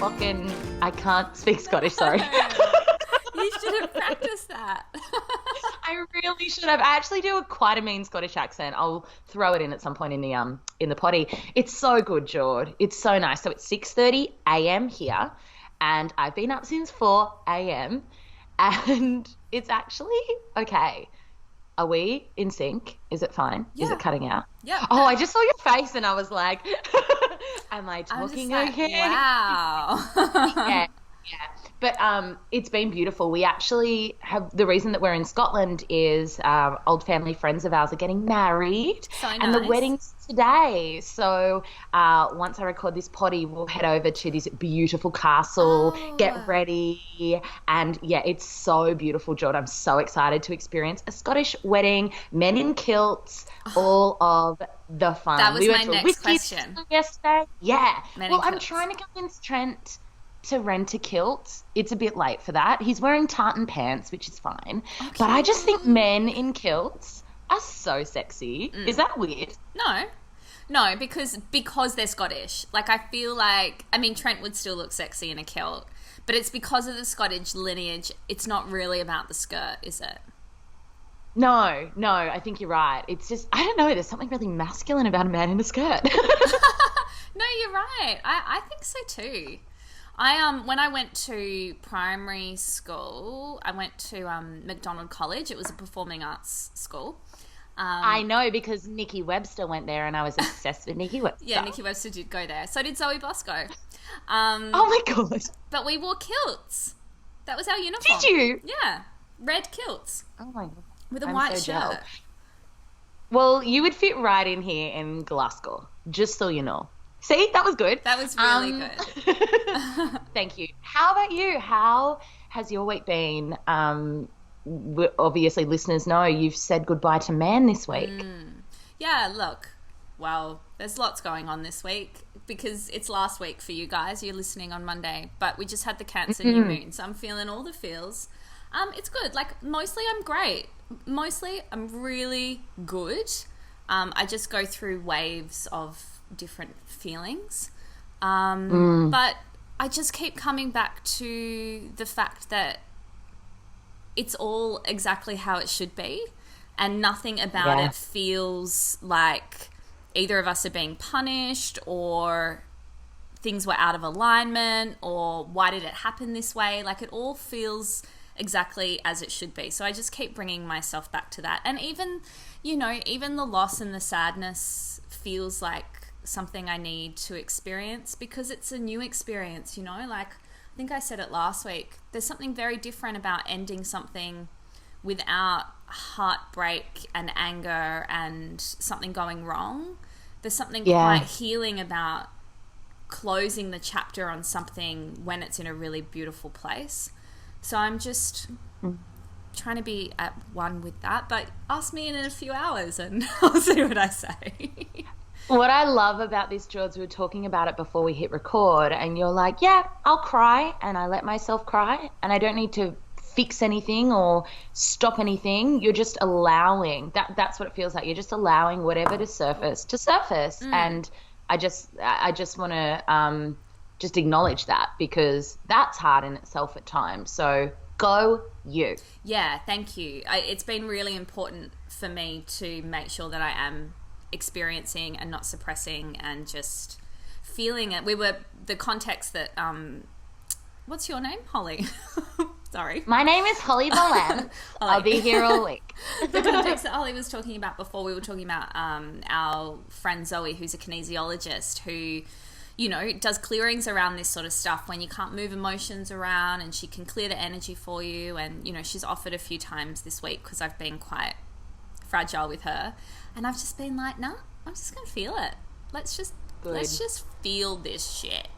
fucking, I can't speak Scottish, sorry. You should have practiced that. I really should have. I actually do quite a mean Scottish accent. I'll throw it in at some point in the potty. It's so good, Jord. It's so nice. So it's 6:30 a.m. here, and I've been up since 4 a.m. and it's actually okay. Are we in sync? Is it fine? Yeah. Is it cutting out? Yeah. Oh, I just saw your face and I was like, am I talking okay? Wow. Yeah. But it's been beautiful. We actually have, the reason that we're in Scotland is old family friends of ours are getting married. So nice. And the wedding's today. So once I record this potty, we'll head over to this beautiful castle, get ready. And yeah, it's so beautiful, Jordan. I'm so excited to experience a Scottish wedding, men in kilts, all of the fun. That was we my next question. Yesterday. Yeah. Men in well, I'm kilts. trying to convince Trent to rent a kilt. It's a bit late for that. He's wearing tartan pants, which is fine. Okay. But I just think men in kilts are so sexy. Is that weird? No, because they're Scottish. Like, I feel like, I mean, Trent would still look sexy in a kilt, but it's because of the Scottish lineage. It's not really about the skirt, is it? No, I think you're right. It's just, I don't know, there's something really masculine about a man in a skirt. No, you're right. I think so too. When I went to primary school, I went to McDonald College. It was a performing arts school. I know, because Nikki Webster went there and I was obsessed with Nikki Webster. Yeah, Nikki Webster did go there. So did Zoe Bosco. Oh my God. But we wore kilts. That was our uniform. Did you? Yeah. Red kilts. Oh my God. With a white shirt. Jealous. Well, you would fit right in here in Glasgow, just so you know. See, that was good. That was really good. Thank you. How about you? How has your week been? Obviously, listeners know you've said goodbye to man this week. Yeah, look, well, there's lots going on this week because it's last week for you guys. You're listening on Monday, but we just had the Cancer new moon, so I'm feeling all the feels. It's good. Like, mostly I'm great. Mostly I'm really good. I just go through waves of different feelings. But I just keep coming back to the fact that it's all exactly how it should be, and nothing about it feels like either of us are being punished or things were out of alignment or why did it happen this way. Like, it all feels exactly as it should be. So I just keep bringing myself back to that. And even, even the loss and the sadness feels like something I need to experience because it's a new experience, like I think I said it last week, there's something very different about ending something without heartbreak and anger and something going wrong. There's something quite healing about closing the chapter on something when it's in a really beautiful place. So I'm just trying to be at one with that, but ask me in a few hours and I'll see what I say. What I love about this, George, we were talking about it before we hit record, and you're like, yeah, I'll cry, and I let myself cry, and I don't need to fix anything or stop anything. You're just allowing. That's what it feels like. You're just allowing whatever to surface. And I just want to just acknowledge that, because that's hard in itself at times. So go you. Yeah, thank you. It's been really important for me to make sure that I am experiencing and not suppressing and just feeling it. The context that what's your name? Hollie. Sorry. My name is Hollie Valance. I'll be here all week. The context that Hollie was talking about before, we were talking about our friend Zoe, who's a kinesiologist who, does clearings around this sort of stuff when you can't move emotions around, and she can clear the energy for you. And, she's offered a few times this week because I've been quite fragile with her. And I've just been like, no, I'm just going to feel it. Let's just feel this shit.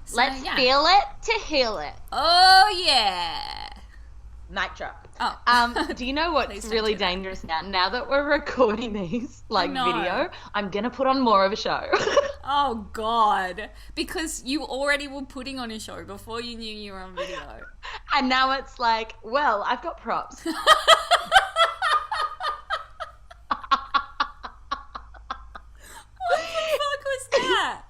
So, let's feel it to heal it. Oh, yeah. Mic drop. Oh. Do you know what's really dangerous now? Now that we're recording these, video, I'm going to put on more of a show. Oh, God. Because you already were putting on a show before you knew you were on video. And now it's like, well, I've got props. What the fuck was that?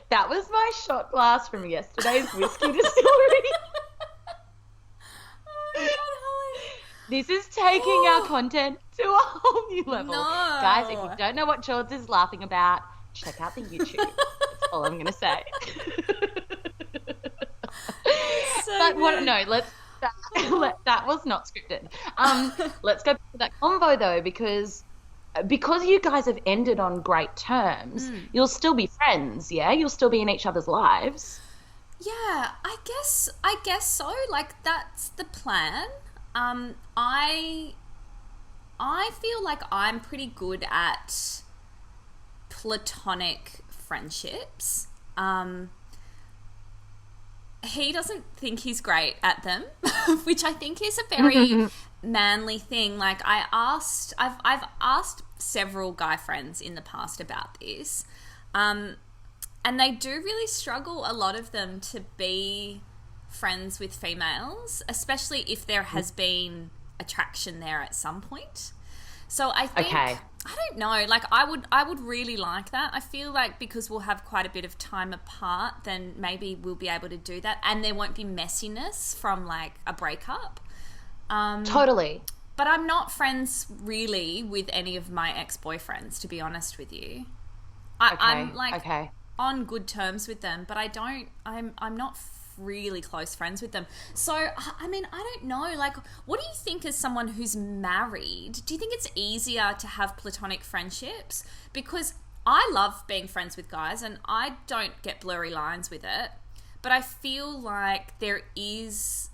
That was my shot glass from yesterday's whiskey distillery. This is taking our content to a whole new level. No. Guys, if you don't know what George is laughing about, check out the YouTube. That's all I'm going to say. But that was not scripted. Let's go back to that convo though, because you guys have ended on great terms, you'll still be friends, yeah? You'll still be in each other's lives. Yeah, I guess so. Like, that's the plan. I feel like I'm pretty good at platonic friendships. He doesn't think he's great at them, which I think is a very manly thing. Like, I've asked several guy friends in the past about this, and they do really struggle, a lot of them, to be friends with females, especially if there has been attraction there at some point. So I think, I don't know, like I would really like that. I feel like because we'll have quite a bit of time apart, then maybe we'll be able to do that, and there won't be messiness from like a breakup. Totally. But I'm not friends really with any of my ex-boyfriends, to be honest with you. I'm like on good terms with them, but I'm not really close friends with them. So, I mean, I don't know. Like, what do you think as someone who's married? Do you think it's easier to have platonic friendships? Because I love being friends with guys and I don't get blurry lines with it. But I feel like there is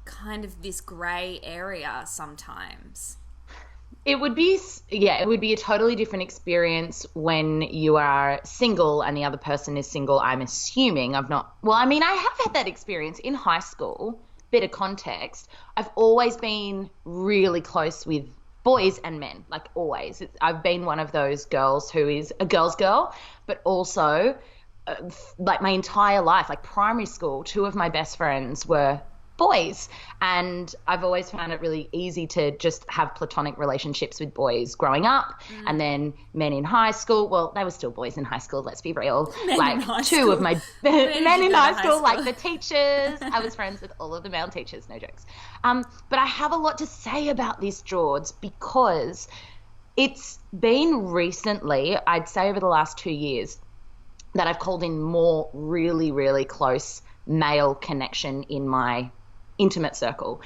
kind of this grey area sometimes. It would be a totally different experience when you are single and the other person is single. I'm assuming I have had that experience in high school. Bit of context. I've always been really close with boys and men, like always. I've been one of those girls who is a girl's girl, but also like my entire life, like primary school, two of my best friends were boys, and I've always found it really easy to just have platonic relationships with boys growing up. And then men in high school, well, they were still boys in high school, let's be real. Like two of my men in high school, like the teachers, I was friends with all of the male teachers, no jokes. But I have a lot to say about this, George, because it's been recently, I'd say over the last 2 years, that I've called in more really, really close male connection in my intimate circle.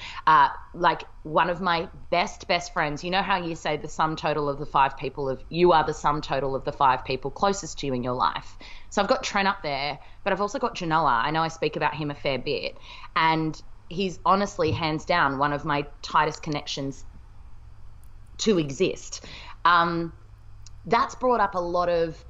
Like one of my best friends, you know how you say the sum total of the 5 people you are the sum total of the 5 people closest to you in your life. So I've got Trent up there, but I've also got Jordanna. I know I speak about him a fair bit, and he's honestly hands down one of my tightest connections to exist. That's brought up a lot of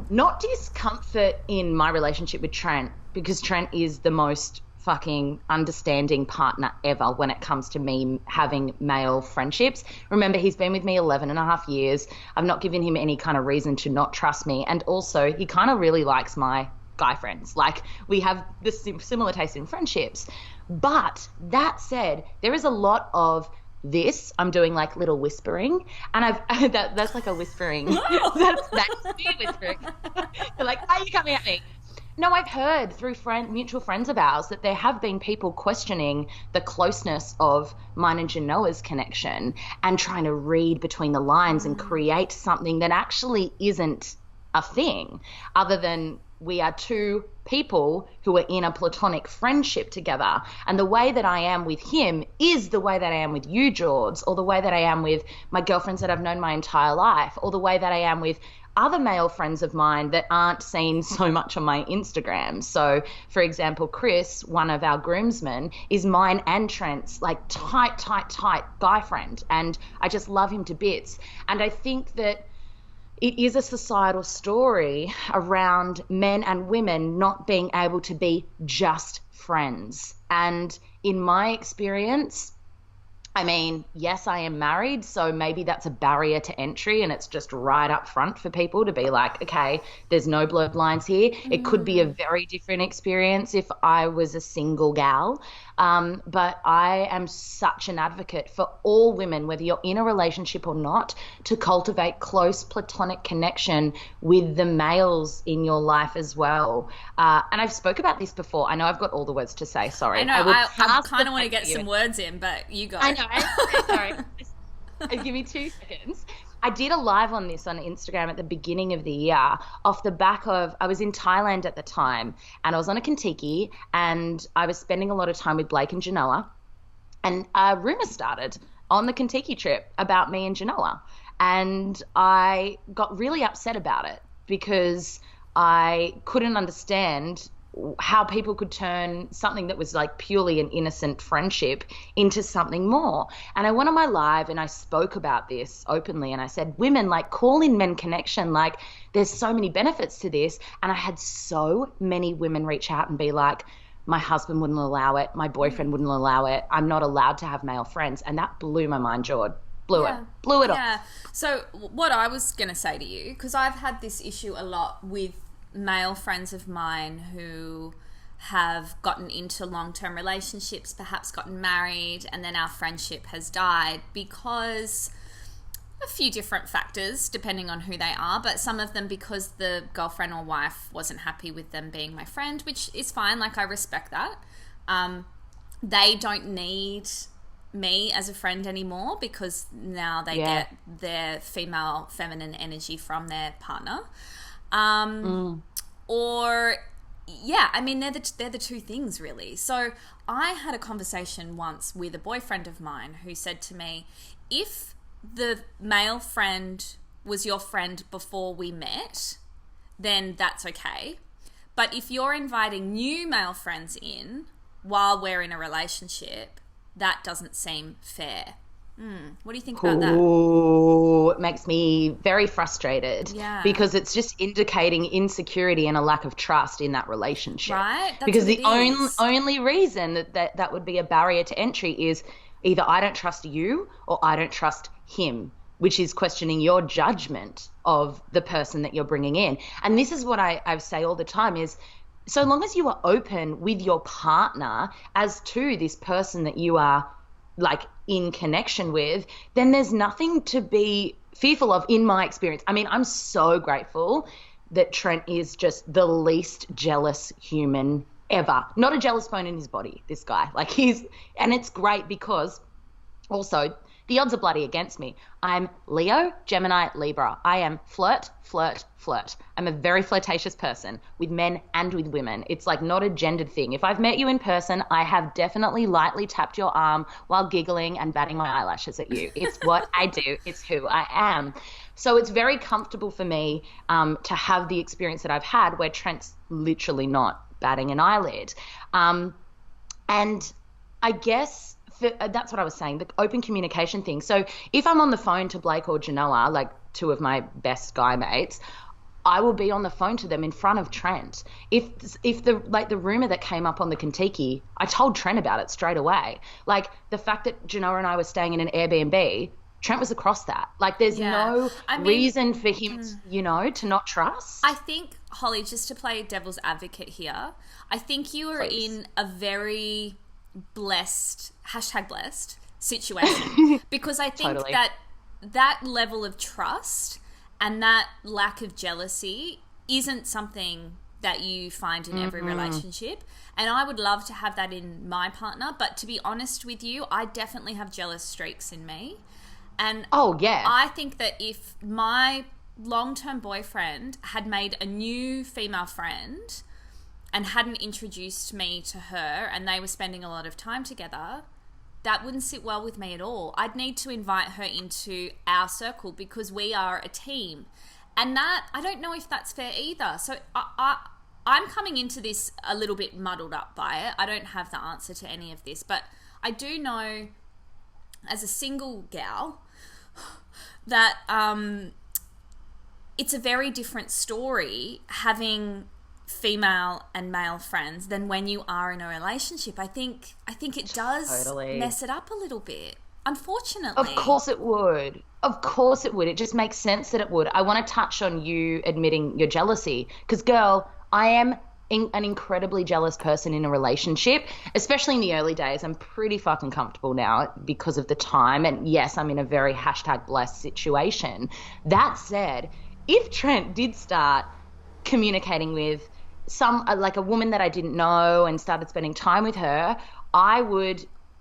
not discomfort in my relationship with Trent, because Trent is the most fucking understanding partner ever when it comes to me having male friendships. Remember, he's been with me 11 and a half years. I've not given him any kind of reason to not trust me. And also, he kind of really likes my guy friends. Like, we have this similar taste in friendships. But that said, there is a lot of this. I'm doing like little whispering, and that's like a whispering. that's me whispering. They're like, "Are you coming at me?" No, I've heard through mutual friends of ours that there have been people questioning the closeness of mine and Genoa's connection and trying to read between the lines and create something that actually isn't a thing, other than we are two people who are in a platonic friendship together. And the way that I am with him is the way that I am with you, George, or the way that I am with my girlfriends that I've known my entire life, or the way that I am with other male friends of mine that aren't seen so much on my Instagram. So, for example, Chris, one of our groomsmen, is mine and Trent's like tight guy friend. And I just love him to bits. And I think that it is a societal story around men and women not being able to be just friends. And in my experience, I mean, yes, I am married, so maybe that's a barrier to entry, and it's just right up front for people to be like, okay, there's no blurred lines here. It could be a very different experience if I was a single gal. But I am such an advocate for all women, whether you're in a relationship or not, to cultivate close platonic connection with the males in your life as well. And I've spoke about this before. I know I've got all the words to say. Sorry. I know. I kind of want to get some words in, but you go. I know. Sorry. Give me 2 seconds. I did a live on this on Instagram at the beginning of the year off the back of, I was in Thailand at the time and I was on a Kentucky and I was spending a lot of time with Blake and Genoa, and a rumor started on the Kentucky trip about me and Genoa, and I got really upset about it because I couldn't understand how people could turn something that was like purely an innocent friendship into something more. And I went on my live and I spoke about this openly and I said, women, like, call in men connection. Like, there's so many benefits to this. And I had so many women reach out and be like, my husband wouldn't allow it. My boyfriend wouldn't allow it. I'm not allowed to have male friends. And that blew my mind, Jord. Blew it off. Yeah. So what I was going to say to you, because I've had this issue a lot with male friends of mine who have gotten into long-term relationships, perhaps gotten married, and then our friendship has died because a few different factors depending on who they are, but some of them because the girlfriend or wife wasn't happy with them being my friend, which is fine. Like, I respect that. They don't need me as a friend anymore because now they get their female feminine energy from their partner. Or, yeah, I mean, they're the two things, really. So I had a conversation once with a boyfriend of mine who said to me, if the male friend was your friend before we met, then that's okay. But if you're inviting new male friends in while we're in a relationship, that doesn't seem fair. What do you think about that? Oh, it makes me very frustrated. Yeah. Because it's just indicating insecurity and a lack of trust in that relationship. Right? That's because what the only reason that would be a barrier to entry is either I don't trust you or I don't trust him, which is questioning your judgment of the person that you're bringing in. And this is what I say all the time is, so long as you are open with your partner as to this person that you are like in connection with, then there's nothing to be fearful of, in my experience. I mean, I'm so grateful that Trent is just the least jealous human ever. Not a jealous bone in his body, this guy. Like, and it's great because also the odds are bloody against me. I'm Leo, Gemini, Libra. I am flirt. I'm a very flirtatious person with men and with women. It's like not a gendered thing. If I've met you in person, I have definitely lightly tapped your arm while giggling and batting my eyelashes at you. It's what I do. It's who I am. So it's very comfortable for me to have the experience that I've had where Trent's literally not batting an eyelid. And I guess that's what I was saying, the open communication thing. So if I'm on the phone to Blake or Genoa, like two of my best guy mates, I will be on the phone to them in front of Trent. If the rumor that came up on the Kentucky, I told Trent about it straight away. Like the fact that Genoa and I were staying in an Airbnb, Trent was across that. Like there's no reason for him, to not trust. I think, Hollie, just to play devil's advocate here, I think you are in a very blessed situation because I think Totally. that level of trust and that lack of jealousy isn't something that you find in every relationship, and I would love to have that in my partner, but to be honest with you, I definitely have jealous streaks in me. And I think that if my long-term boyfriend had made a new female friend and hadn't introduced me to her and they were spending a lot of time together, that wouldn't sit well with me at all. I'd need to invite her into our circle because we are a team. And that, I don't know if that's fair either. So I'm coming into this a little bit muddled up by it. I don't have the answer to any of this, but I do know as a single gal that it's a very different story having female and male friends than when you are in a relationship. I think it does mess it up a little bit, unfortunately. Of course it would. It just makes sense that it would. I want to touch on you admitting your jealousy because, girl, I am an incredibly jealous person in a relationship, especially in the early days. I'm pretty fucking comfortable now because of the time. And yes, I'm in a very #blessed situation. That said, if Trent did start communicating with like a woman that I didn't know and started spending time with her,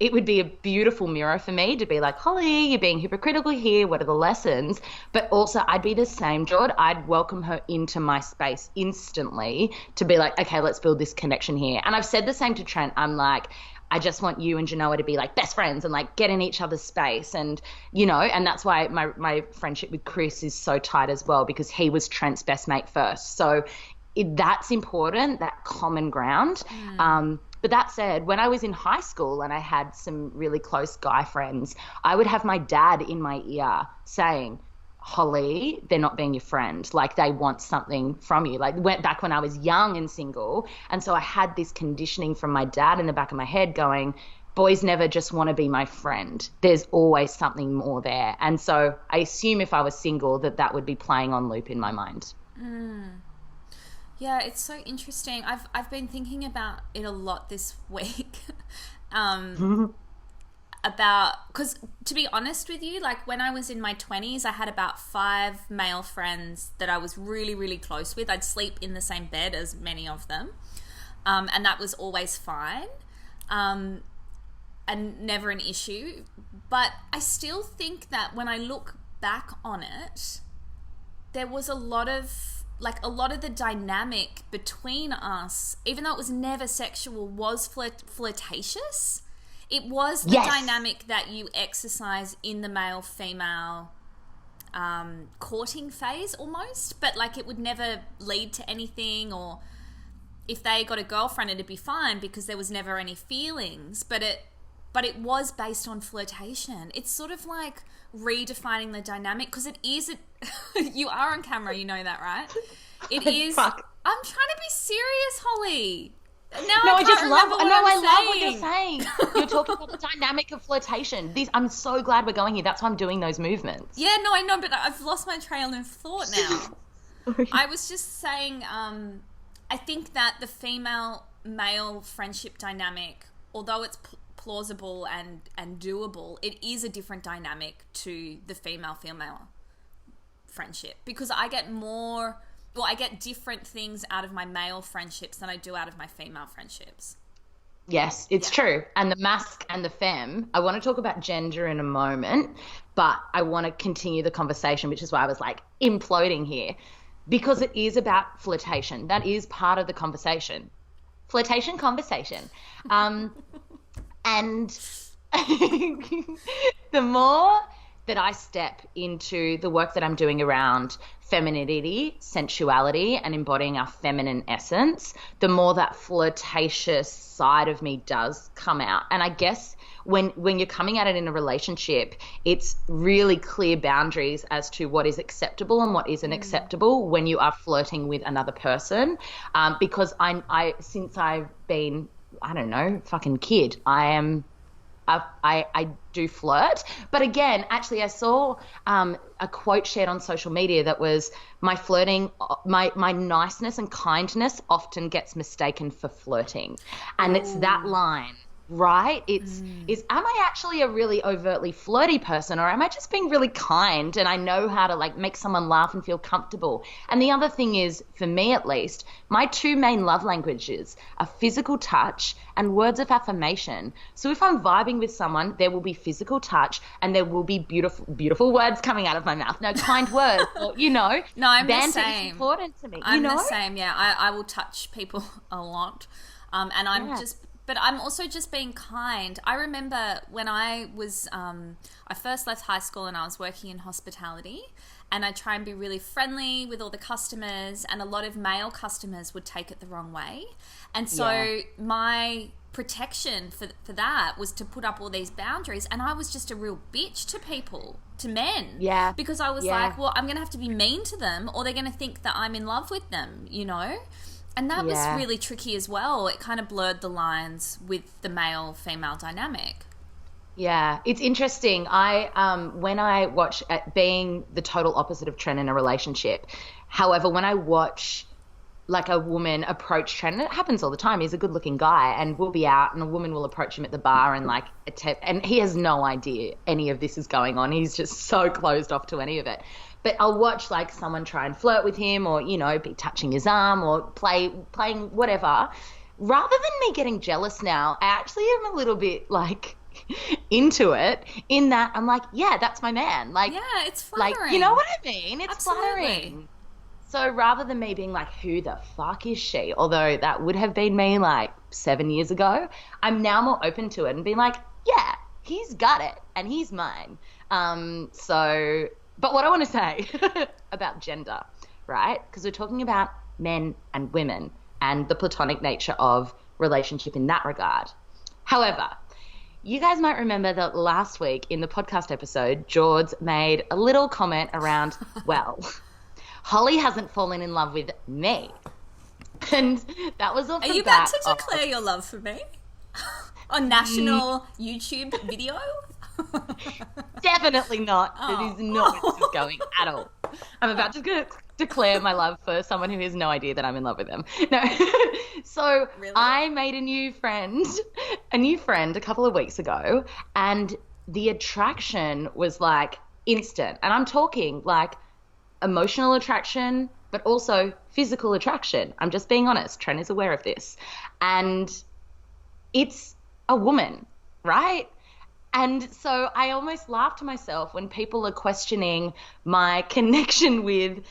it would be a beautiful mirror for me to be like, Hollie, you're being hypocritical here. What are the lessons? But also I'd be the same, Jord. I'd welcome her into my space instantly to be like, okay, let's build this connection here. And I've said the same to Trent. I'm like, I just want you and Genoa to be like best friends and like get in each other's space. And, and that's why my friendship with Chris is so tight as well, because he was Trent's best mate first. So that's important, that common ground. But that said, when I was in high school and I had some really close guy friends, I would have my dad in my ear saying, Hollie, they're not being your friend. Like, they want something from you. Like, went back when I was young and single. And so I had this conditioning from my dad in the back of my head going, boys never just want to be my friend. There's always something more there. And so I assume if I was single that would be playing on loop in my mind. Yeah, it's so interesting. I've been thinking about it a lot this week. Because to be honest with you, like when I was in my 20s, I had about 5 male friends that I was really, really close with. I'd sleep in the same bed as many of them. And that was always fine. And never an issue. But I still think that when I look back on it, there was a lot of the dynamic between us, even though it was never sexual, was flirtatious. It was the dynamic that you exercise in the male-female courting phase almost, but like it would never lead to anything, or if they got a girlfriend it'd be fine because there was never any feelings, but it was based on flirtation. It's sort of like redefining the dynamic, because it is you are on camera, you know that, right? It is. Fuck. I'm trying to be serious, Hollie. I love what you're saying. You're talking about the dynamic of flirtation. I'm so glad we're going here. That's why I'm doing those movements. Yeah, no, I know, but I've lost my trail of thought now. I was just saying, I think that the female-male friendship dynamic, although it's plausible and doable, it is a different dynamic to the female-female friendship, because I get different things out of my male friendships than I do out of my female friendships. Yes, it's true. And the masc and the femme, I want to talk about gender in a moment, but I want to continue the conversation, which is why I was like imploding here, because it is about flirtation. That is part of the conversation. Flirtation conversation. And the more that I step into the work that I'm doing around femininity, sensuality, and embodying our feminine essence, the more that flirtatious side of me does come out. And I guess when you're coming at it in a relationship, it's really clear boundaries as to what is acceptable and what isn't acceptable when you are flirting with another person. Because since I've been, I don't know, fucking kid, I do flirt. But again, actually I saw a quote shared on social media that was, my flirting, my niceness and kindness often gets mistaken for flirting. And it's that line, right? Is am I actually a really overtly flirty person, or am I just being really kind and I know how to like make someone laugh and feel comfortable? And the other thing is, for me at least, my 2 main love languages are physical touch and words of affirmation. So if I'm vibing with someone, there will be physical touch and there will be beautiful words coming out of my mouth. No, kind words, or, No, I'm the same. Is important to me. I'm the same, yeah. I will touch people a lot. And but I'm also just being kind. I remember when I was, I first left high school and I was working in hospitality, and I try and be really friendly with all the customers, and a lot of male customers would take it the wrong way. And so my protection for that was to put up all these boundaries, and I was just a real bitch to people, to men. Yeah. Because I was like, well, I'm going to have to be mean to them or they're going to think that I'm in love with them, And that was really tricky as well. It kind of blurred the lines with the male-female dynamic. Yeah, it's interesting. When I watch, being the total opposite of Trent in a relationship, however, when I watch like a woman approach Trent, and it happens all the time. He's a good-looking guy, and we'll be out, and a woman will approach him at the bar and like attempt, and he has no idea any of this is going on. He's just so closed off to any of it. But I'll watch like someone try and flirt with him, or be touching his arm, or playing whatever. Rather than me getting jealous now, I actually am a little bit like into it, in that I'm like, yeah, that's my man. Like, yeah, it's flattering. Like, you know what I mean? It's Absolutely. flattering. So rather than me being like, who the fuck is she? Although that would have been me like 7 years ago, I'm now more open to it and being like, yeah, he's got it and he's mine. But what I want to say about gender, right? Because we're talking about men and women and the platonic nature of relationship in that regard. However, you guys might remember that last week in the podcast episode, George made a little comment around, well, Hollie hasn't fallen in love with me. And that was off the bat. Are you about to declare your love for me? On national YouTube video? Definitely not. Oh. That is not where this is going at all. I'm about to declare my love for someone who has no idea that I'm in love with them. No. So Really? I made a new friend a couple of weeks ago, and the attraction was like instant. And I'm talking like emotional attraction, but also physical attraction. I'm just being honest. Trent is aware of this. And it's a woman, right? And so I almost laugh to myself when people are questioning my connection with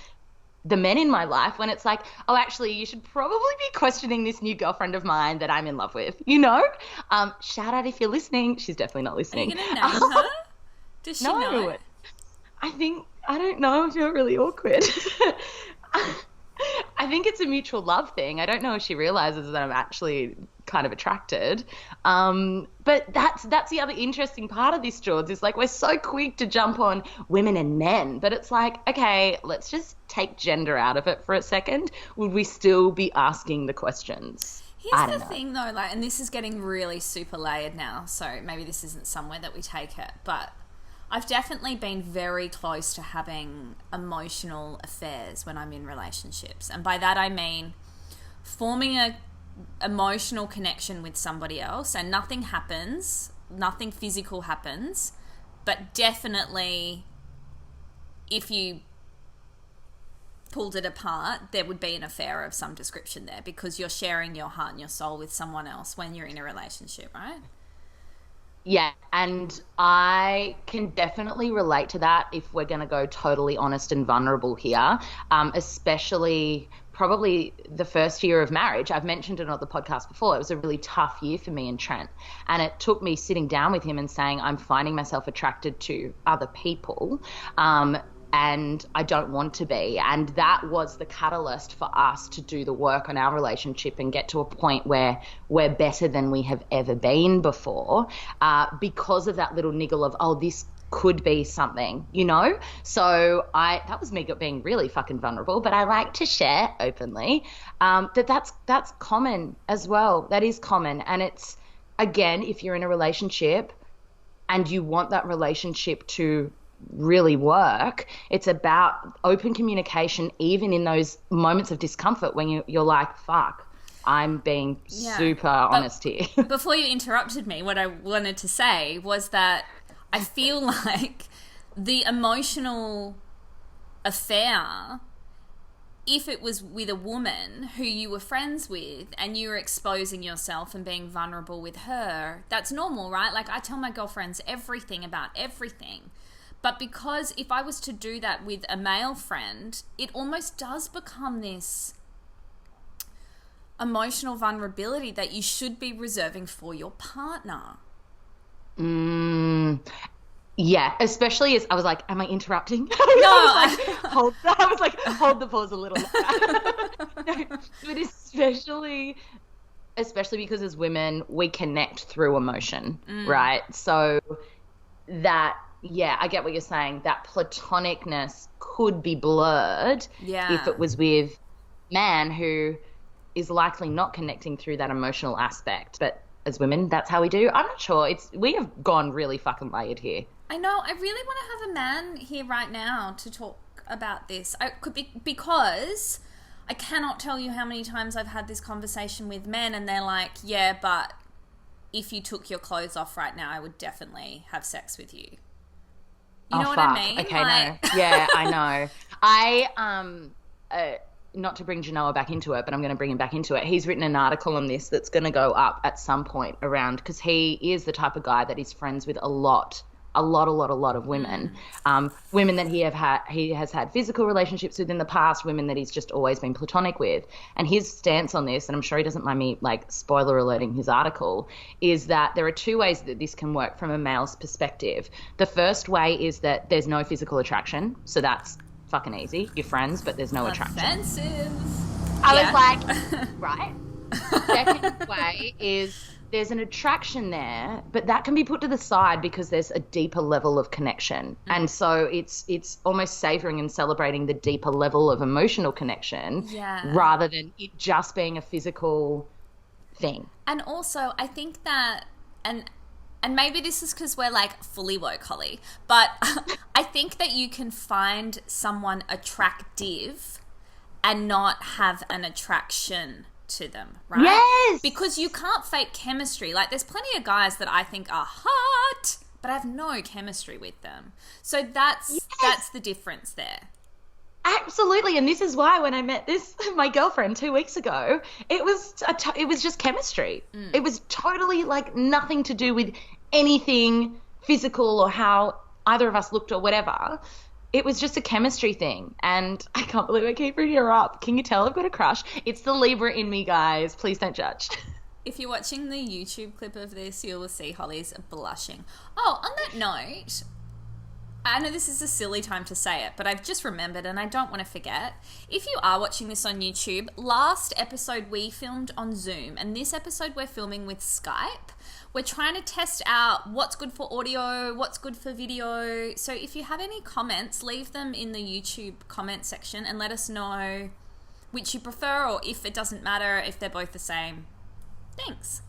the men in my life, when it's like, oh, actually, you should probably be questioning this new girlfriend of mine that I'm in love with, Shout out if you're listening. She's definitely not listening. Are you going to name her? Does she know? I don't know. I feel really awkward. I think it's a mutual love thing. I don't know if she realizes that I'm actually kind of attracted. But that's the other interesting part of this, George, is like we're so quick to jump on women and men, but it's like, okay, let's just take gender out of it for a second. Would we still be asking the questions? Here's the thing though, like, and this is getting really super layered now, so maybe this isn't somewhere that we take it, but I've definitely been very close to having emotional affairs when I'm in relationships. And by that I mean forming a emotional connection with somebody else, and nothing happens, nothing physical happens, but definitely if you pulled it apart, there would be an affair of some description there, because you're sharing your heart and your soul with someone else when you're in a relationship, right? Yeah, and I can definitely relate to that if we're going to go totally honest and vulnerable here, especially probably the first year of marriage. I've mentioned it on the podcast before. It was a really tough year for me and Trent, and it took me sitting down with him and saying, I'm finding myself attracted to other people, and I don't want to be. And that was the catalyst for us to do the work on our relationship and get to a point where we're better than we have ever been before, because of that little niggle of, oh, this could be something, So that was me being really fucking vulnerable, but I like to share openly that's common as well. That is common. And it's, again, if you're in a relationship and you want that relationship to really work, it's about open communication, even in those moments of discomfort when you're like, fuck, I'm being super honest here. Before you interrupted me, what I wanted to say was that I feel like the emotional affair, if it was with a woman who you were friends with and you were exposing yourself and being vulnerable with her, that's normal, right? Like, I tell my girlfriends everything about everything. But because if I was to do that with a male friend, it almost does become this emotional vulnerability that you should be reserving for your partner. Yeah, especially as I was like, am I interrupting? No, I was like, hold the pause a little. No, but especially because as women, we connect through emotion, right? So that, yeah, I get what you're saying. That platonicness could be blurred if it was with a man who is likely not connecting through that emotional aspect. But as women, that's how we do. I'm not sure. We have gone really fucking layered here. I know. I really want to have a man here right now to talk about this. Because I cannot tell you how many times I've had this conversation with men and they're like, yeah, but if you took your clothes off right now, I would definitely have sex with you. You know what I mean? Okay, like... no. Yeah, I know. Not to bring Genoa back into it, but I'm going to bring him back into it. He's written an article on this that's going to go up at some point around, because he is the type of guy that is friends with a lot of women. Women that he has had physical relationships with in the past, women that he's just always been platonic with. And his stance on this, and I'm sure he doesn't mind me like spoiler alerting his article, is that there are two ways that this can work from a male's perspective. The first way is that there's no physical attraction, so that's fucking easy. You're friends, but there's no attraction. Offensive. I was like, right. Second way is there's an attraction there, but that can be put to the side because there's a deeper level of connection. And so it's almost savoring and celebrating the deeper level of emotional connection rather than it just being a physical thing. And also, I think that, and maybe this is because we're like fully woke, Hollie, but I think that you can find someone attractive and not have an attraction to them, right? Yes! Because you can't fake chemistry. Like, there's plenty of guys that I think are hot, but I have no chemistry with them. So that's the difference there. Absolutely, and this is why when I met my girlfriend 2 weeks ago, it was just chemistry. It was totally like nothing to do with anything physical or how either of us looked or whatever. It was just a chemistry thing, and I can't believe I keep bringing her up. Can you tell I've got a crush? It's the Libra in me, guys. Please don't judge. If you're watching the YouTube clip of this, you'll see Hollie's blushing. Oh, on that note, I know this is a silly time to say it, but I've just remembered and I don't want to forget. If you are watching this on YouTube, last episode we filmed on Zoom, and this episode we're filming with Skype. We're trying to test out what's good for audio, what's good for video. So if you have any comments, leave them in the YouTube comment section and let us know which you prefer, or if it doesn't matter, if they're both the same. Thanks.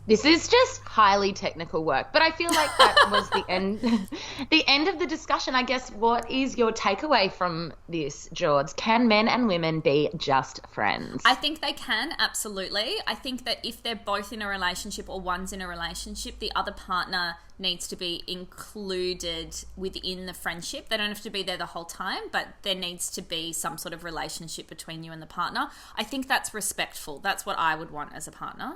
This is just highly technical work, but I feel like that was the end of the discussion. I guess, what is your takeaway from this, George? Can men and women be just friends? I think they can, absolutely. I think that if they're both in a relationship or one's in a relationship, the other partner needs to be included within the friendship. They don't have to be there the whole time, but there needs to be some sort of relationship between you and the partner. I think that's respectful. That's what I would want as a partner.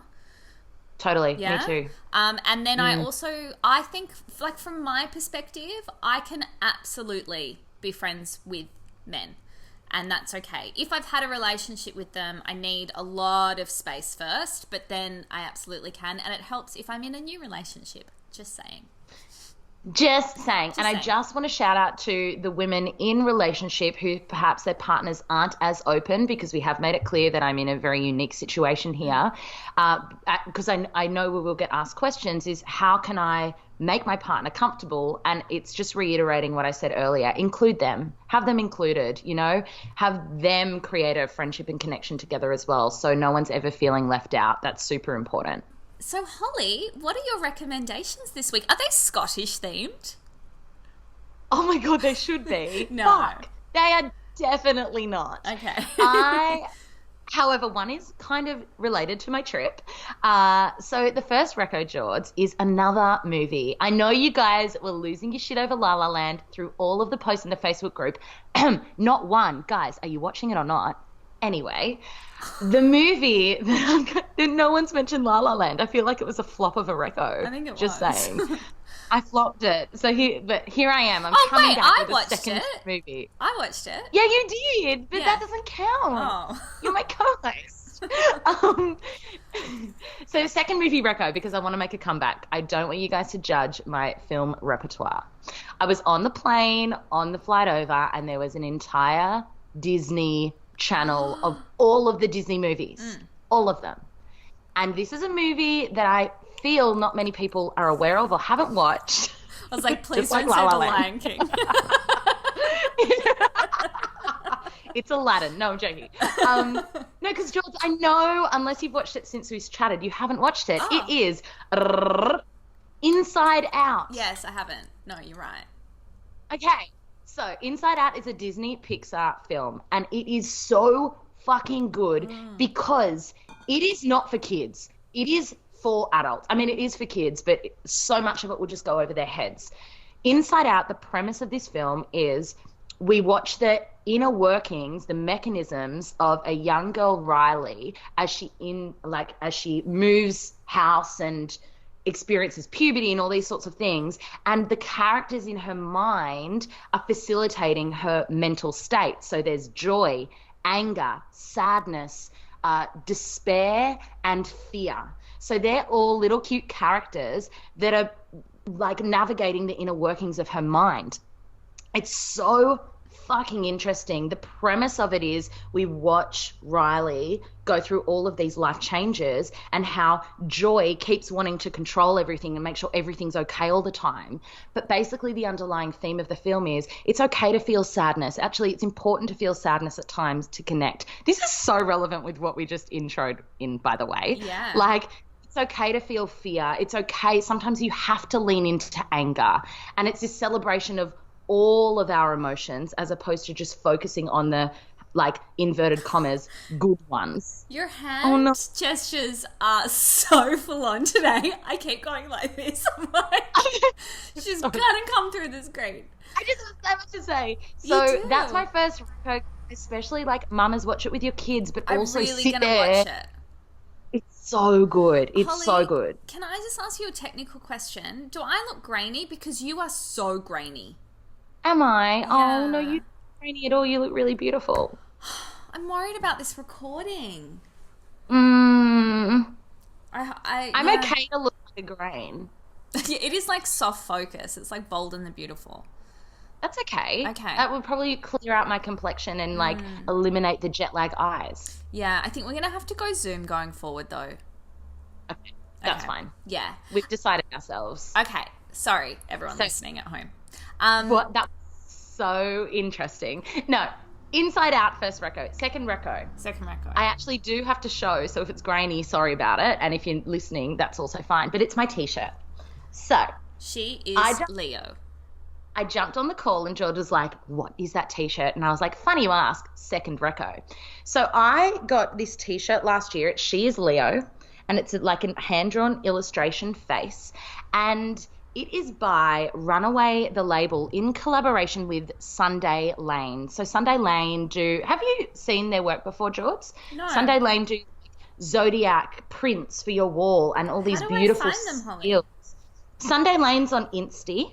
Totally, me too. And then I think, like, from my perspective, I can absolutely be friends with men, and that's okay. If I've had a relationship with them, I need a lot of space first, but then I absolutely can, and it helps if I'm in a new relationship. Just saying. I just want to shout out to the women in relationship who perhaps their partners aren't as open, because we have made it clear that I'm in a very unique situation here. Because I know we will get asked questions, is how can I make my partner comfortable? And it's just reiterating what I said earlier. Include them. Have them included, have them create a friendship and connection together as well, so no one's ever feeling left out. That's super important. So, Hollie, what are your recommendations this week? Are they Scottish themed? Oh my God, they should be. No. Fuck. They are definitely not. Okay. However, one is kind of related to my trip. So the first reco, George, is another movie. I know you guys were losing your shit over La La Land through all of the posts in the Facebook group. Not one. Guys, are you watching it or not? Anyway, the movie that no one's mentioned La La Land. I feel like it was a flop of a reco. I think it was. Just saying. I flopped it. But here I am. I'm coming back with the second movie. I watched it. Yeah, you did, but that doesn't count. Oh. You're my co-host. So second movie reco, because I want to make a comeback. I don't want you guys to judge my film repertoire. I was on the plane, on the flight over, and there was an entire Disney channel of all of the Disney movies, all of them. And this is a movie that I feel not many people are aware of or haven't watched. I was like, please don't say The Lion King. It's Aladdin. No, I'm joking. No, because George, I know, unless you've watched it since we've chatted, you haven't watched it. Oh. It is Inside Out. Yes, I haven't. No, you're right. Okay. So Inside Out is a Disney Pixar film, and it is so fucking good because it is not for kids. It is for adults. I mean, it is for kids, but so much of it will just go over their heads. Inside Out, the premise of this film is we watch the inner workings, the mechanisms of a young girl, Riley, as she moves house and experiences puberty and all these sorts of things. And the characters in her mind are facilitating her mental state. So there's joy, anger, sadness, despair, and fear. So they're all little cute characters that are like navigating the inner workings of her mind. It's so fucking interesting. The premise of it is we watch Riley go through all of these life changes and how Joy keeps wanting to control everything and make sure everything's okay all the time. But basically the underlying theme of the film is it's okay to feel sadness. Actually, it's important to feel sadness at times to connect. This is so relevant with what we just introed in, by the way. Yeah. Like, it's okay to feel fear. It's okay. Sometimes you have to lean into anger. And it's this celebration of all of our emotions as opposed to just focusing on the, like, inverted commas, good ones. Your hand gestures are so full on today. I keep going like this. I'm like, she's going to come through this great. I just have so much to say. So that's my first reco, especially, like, mamas, watch it with your kids, but also really sit there. Watch it. It's so good. It's Hollie, so good. Can I just ask you a technical question? Do I look grainy? Because you are so grainy. Am I? Yeah. Oh, no, you don't look grainy at all. You look really beautiful. I'm worried about this recording. I'm yeah. okay to look like a grain. It is like soft focus. It's like Bold and the Beautiful. That's okay. Okay. That would probably clear out my complexion and, like, eliminate the jet lag eyes. Yeah, I think we're going to have to go Zoom going forward, though. Okay. That's fine. Yeah. We've decided ourselves. Okay. Sorry, everyone listening at home. What? That's so interesting. No. Inside Out, first reco. Second reco. I actually do have to show, so if it's grainy, sorry about it. And if you're listening, that's also fine. But it's my T-shirt. So. She is Leo. I jumped on the call and George was like, what is that T-shirt? And I was like, funny you ask, second reco. So I got this T-shirt last year. She is Leo, and it's like a hand-drawn illustration face. And it is by Runaway, the label, in collaboration with Sunday Lane. So Sunday Lane have you seen their work before, George? No. Sunday Lane do zodiac prints for your wall and all these beautiful I find them, Hollie? skills. Sunday Lane's on Insta.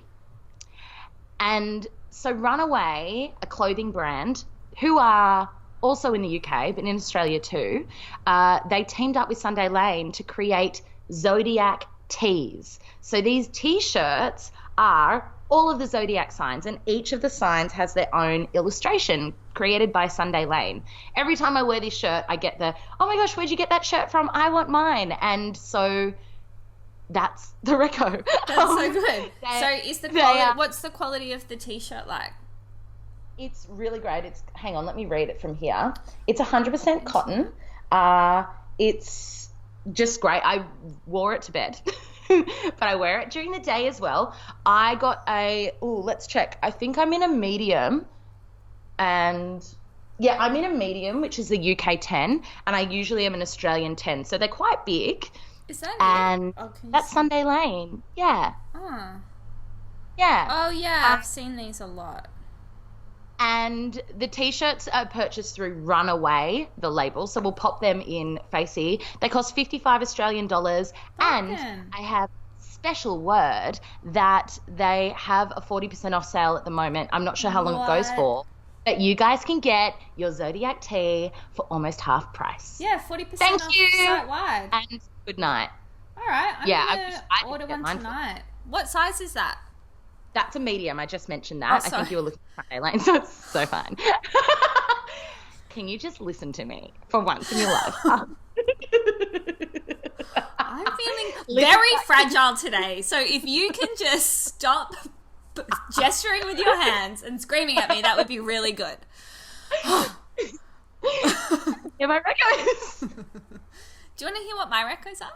And so Runaway, a clothing brand, who are also in the UK, but in Australia too, they teamed up with Sunday Lane to create Zodiac tees. So these T-shirts are all of the Zodiac signs, and each of the signs has their own illustration created by Sunday Lane. Every time I wear this shirt, I get the, oh my gosh, where'd you get that shirt from? I want mine. And so that's the reco. That's so good. So is the quality, what's the quality of the T-shirt like? It's really great. Hang on, let me read it from here. It's 100% cotton. It's just great. I wore it to bed, but I wear it during the day as well. I got let's check. I think I'm in a medium, and yeah, I'm in a medium, which is the UK 10, and I usually am an Australian 10. So they're quite big. Is that and that's Sunday Lane. Yeah. Oh. Yeah. Oh, yeah. I've seen these a lot. And the T-shirts are purchased through Runaway, the label. So we'll pop them in Facey. They cost 55 Australian dollars. And I have special word that they have a 40% off sale at the moment. I'm not sure how long it goes for. But you guys can get your Zodiac tee for almost half price. Yeah, 40% Thank off you. site-wide. And good night. All right. I'm going to order one tonight. What size is that? That's a medium. I just mentioned that. Oh, I think you were looking at Sunday Lane, so it's so fine. Can you just listen to me for once in your life? I'm feeling very fragile today. So if you can just stop gesturing with your hands and screaming at me, that would be really good. Yeah, my recos. Do you want to hear what my recos are?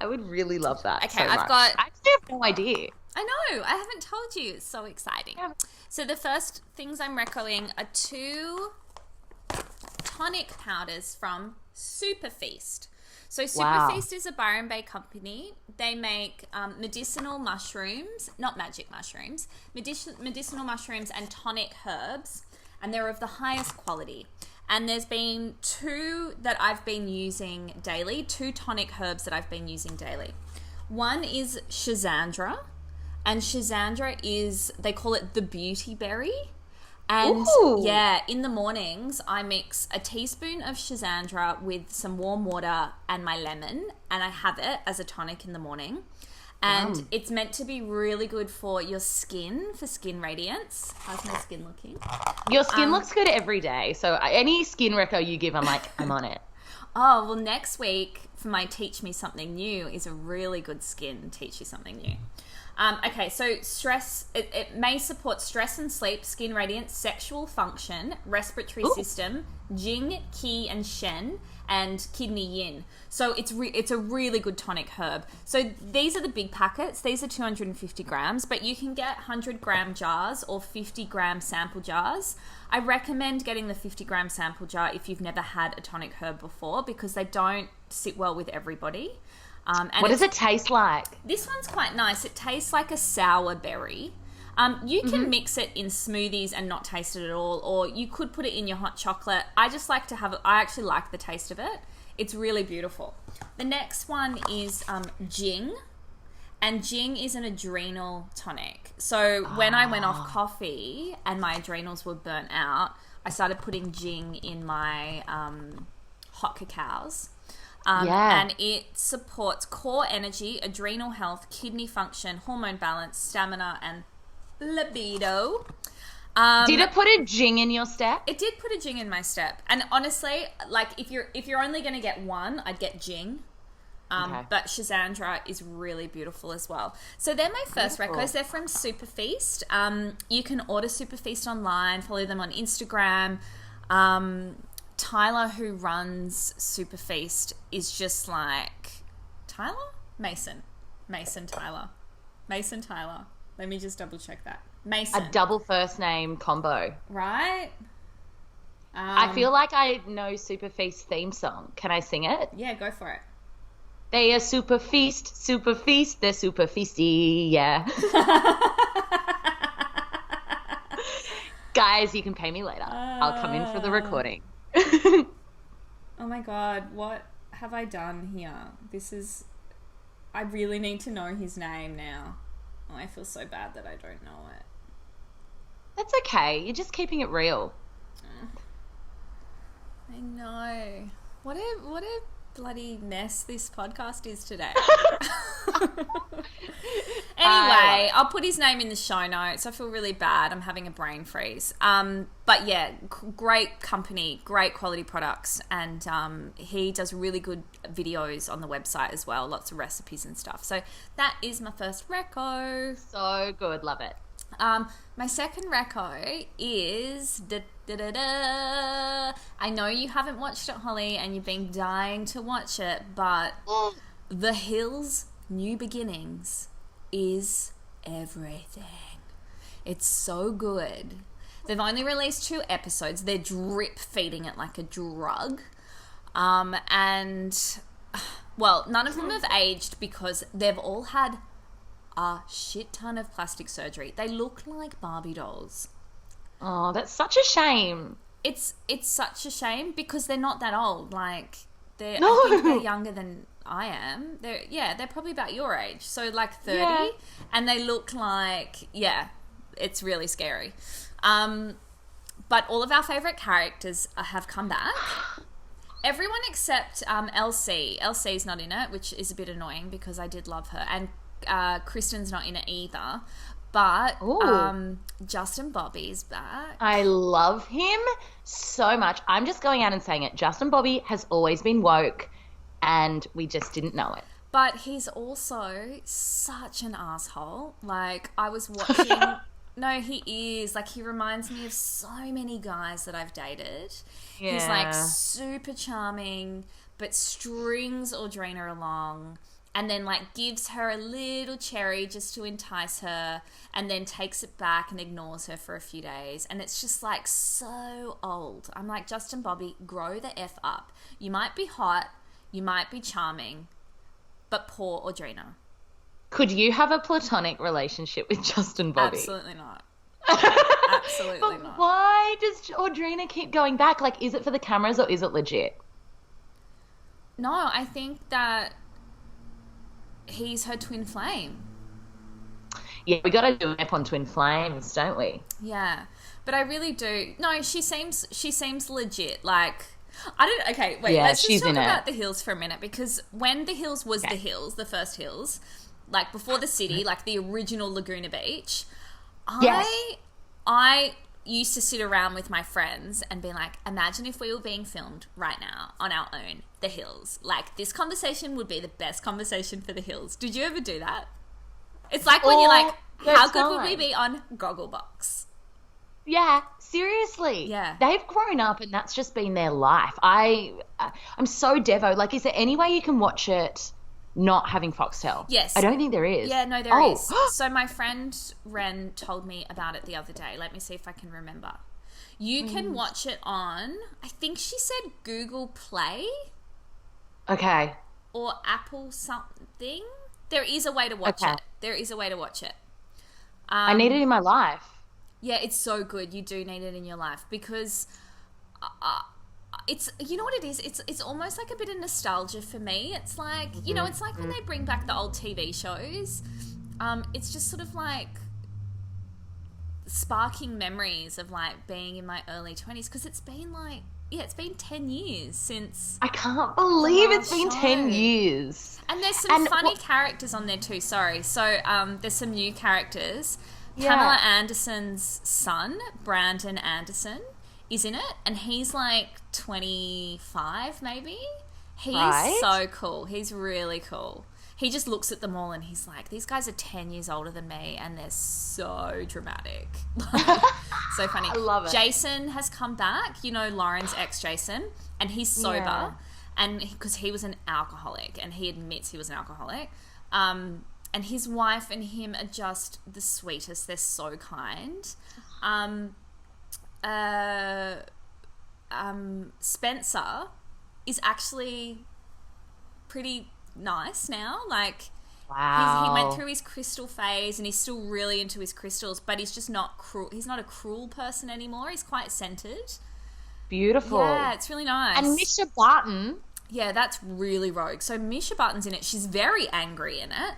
I would really love that. Okay, so I've much. got. I actually have no idea. I know. I haven't told you. It's so exciting. Yeah. So the first things I'm recoing are two tonic powders from Superfeast. So Wow. Superfeast is a Byron Bay company. They make medicinal mushrooms, not magic mushrooms, medicinal mushrooms and tonic herbs, and they're of the highest quality. And there's been 2 that I've been using daily, 2 tonic herbs that I've been using daily. One is Schizandra, and Schizandra is, they call it the beauty berry. And Ooh. yeah, in the mornings, I mix a teaspoon of Schizandra with some warm water and my lemon, and I have it as a tonic in the morning. And it's meant to be really good for your skin, for skin radiance. How's my skin looking? Your skin looks good every day. So any skin reco you give, I'm like, I'm on it. Oh, well, next week for my Teach Me Something New is a really good skin Teach You Something New. Okay, so stress, it may support stress and sleep, skin radiance, sexual function, respiratory system, Jing, Qi, and Shen, and kidney yin. So it's a really good tonic herb. So these are the big packets. These are 250 grams, but you can get 100-gram jars or 50-gram sample jars. I recommend getting the 50-gram sample jar if you've never had a tonic herb before, because they don't sit well with everybody. And what does it taste like? This one's quite nice. It tastes like a sour berry. You can mix it in smoothies and not taste it at all, or you could put it in your hot chocolate. I just like to have it. I actually like the taste of it. It's really beautiful. The next one is Jing, and Jing is an adrenal tonic. So when I went off coffee and my adrenals were burnt out, I started putting Jing in my hot cacaos. And it supports core energy, adrenal health, kidney function, hormone balance, stamina, and libido. Did it put a Jing in your step? It did put a Jing in my step. And honestly, like if you're only going to get one, I'd get Jing. Okay. But Schizandra is really beautiful as well. So they're my first records. They're from Superfeast. You can order Superfeast online, follow them on Instagram. Tyler, who runs Superfeast, is just like Mason Tyler. Let me just double check that. Mason. A double first name combo. Right? I feel like I know Superfeast theme song. Can I sing it? Yeah, go for it. They are super feast, they're super feasty, yeah. Guys, you can pay me later. I'll come in for the recording. Oh my God, what have I done here? I really need to know his name now. Oh, I feel so bad that I don't know it. That's okay. You're just keeping it real. I know. What a bloody mess this podcast is today. Anyway, I'll put his name in the show notes. I feel really bad. I'm having a brain freeze. But yeah, great company, great quality products, and he does really good videos on the website as well, lots of recipes and stuff. So that is my first reco. So good, love it. My second reco is I know you haven't watched it, Hollie, and you've been dying to watch it, but The Hills New Beginnings is everything. It's so good. They've only released 2 episodes. They're drip feeding it like a drug. And well, none of them have aged because they've all had a shit ton of plastic surgery. They look like Barbie dolls. Oh, that's such a shame. It's such a shame because they're not that old. Like I think they're younger than I am. They're probably about your age. So like 30, yeah. And they look like, it's really scary. But all of our favorite characters have come back. Everyone except LC. LC's not in it, which is a bit annoying because I did love her. And Kristen's not in it either. But Justin Bobby's back. I love him so much. I'm just going out and saying it. Justin Bobby has always been woke and we just didn't know it. But he's also such an asshole. Like, I was watching... No, he is. Like, he reminds me of so many guys that I've dated. Yeah. He's, like, super charming, but strings Audrina along. and then like gives her a little cherry just to entice her, and then takes it back and ignores her for a few days. And it's just like so old. I'm like, Justin Bobby, grow the F up. You might be hot, you might be charming, but poor Audrina. Could you have a platonic relationship with Justin Bobby? Absolutely not. Absolutely But not. why does Audrina keep going back? Like, is it for the cameras or is it legit? No, I think that he's her twin flame. Yeah, we got to do an ep on twin flames, don't we? Yeah, but I really do. No, she seems legit. Like, I don't. Okay, wait. Yeah, let's she's just talk in it. about the Hills for a minute, because when the Hills was the Hills, the first Hills, like before the city, like the original Laguna Beach, Yes. I used to sit around with my friends and be like, imagine if we were being filmed right now on our own, the Hills. Like, this conversation would be the best conversation for the Hills. Did you ever do that? It's like when you're like, how good would we be on Gogglebox? Yeah, seriously. Yeah. They've grown up and that's just been their life. I'm so devo. Like, is there any way you can watch it not having Foxtel? Yes. I don't think there is. Yeah, no, there is. So my friend Ren told me about it the other day. Let me see if I can remember. You can watch it on, I think she said Google Play Okay. or Apple something. There is a way to watch Okay. it. There is a way to watch it. I need it in my life. Yeah, it's so good. You do need it in your life because it's, you know what it is? It's almost like a bit of nostalgia for me. It's like, you know, it's like when they bring back the old TV shows. It's just sort of like sparking memories of like being in my early 20s, because it's been like, yeah, it's been 10 years since. I can't believe it's been show. 10 years. And there's some funny characters on there too, sorry. So there's some new characters. Yeah. Pamela Anderson's son, Brandon Anderson, is in it, and he's like 25 maybe. He's Right. so cool. He's really cool. He just looks at them all and he's like, these guys are 10 years older than me and they're so dramatic. So funny. I love it. Jason has come back, you know, Lauren's ex-Jason, and he's sober. Yeah. And because he was an alcoholic, and he admits he was an alcoholic. And his wife and him are just the sweetest. They're so kind. Spencer is actually pretty nice now. Like, Wow. he went through his crystal phase and he's still really into his crystals, but he's just not cruel. He's not a cruel person anymore. He's quite centered. Beautiful. Yeah, it's really nice. And Misha Barton. Yeah, that's really rogue. So Misha Barton's in it. She's very angry in it.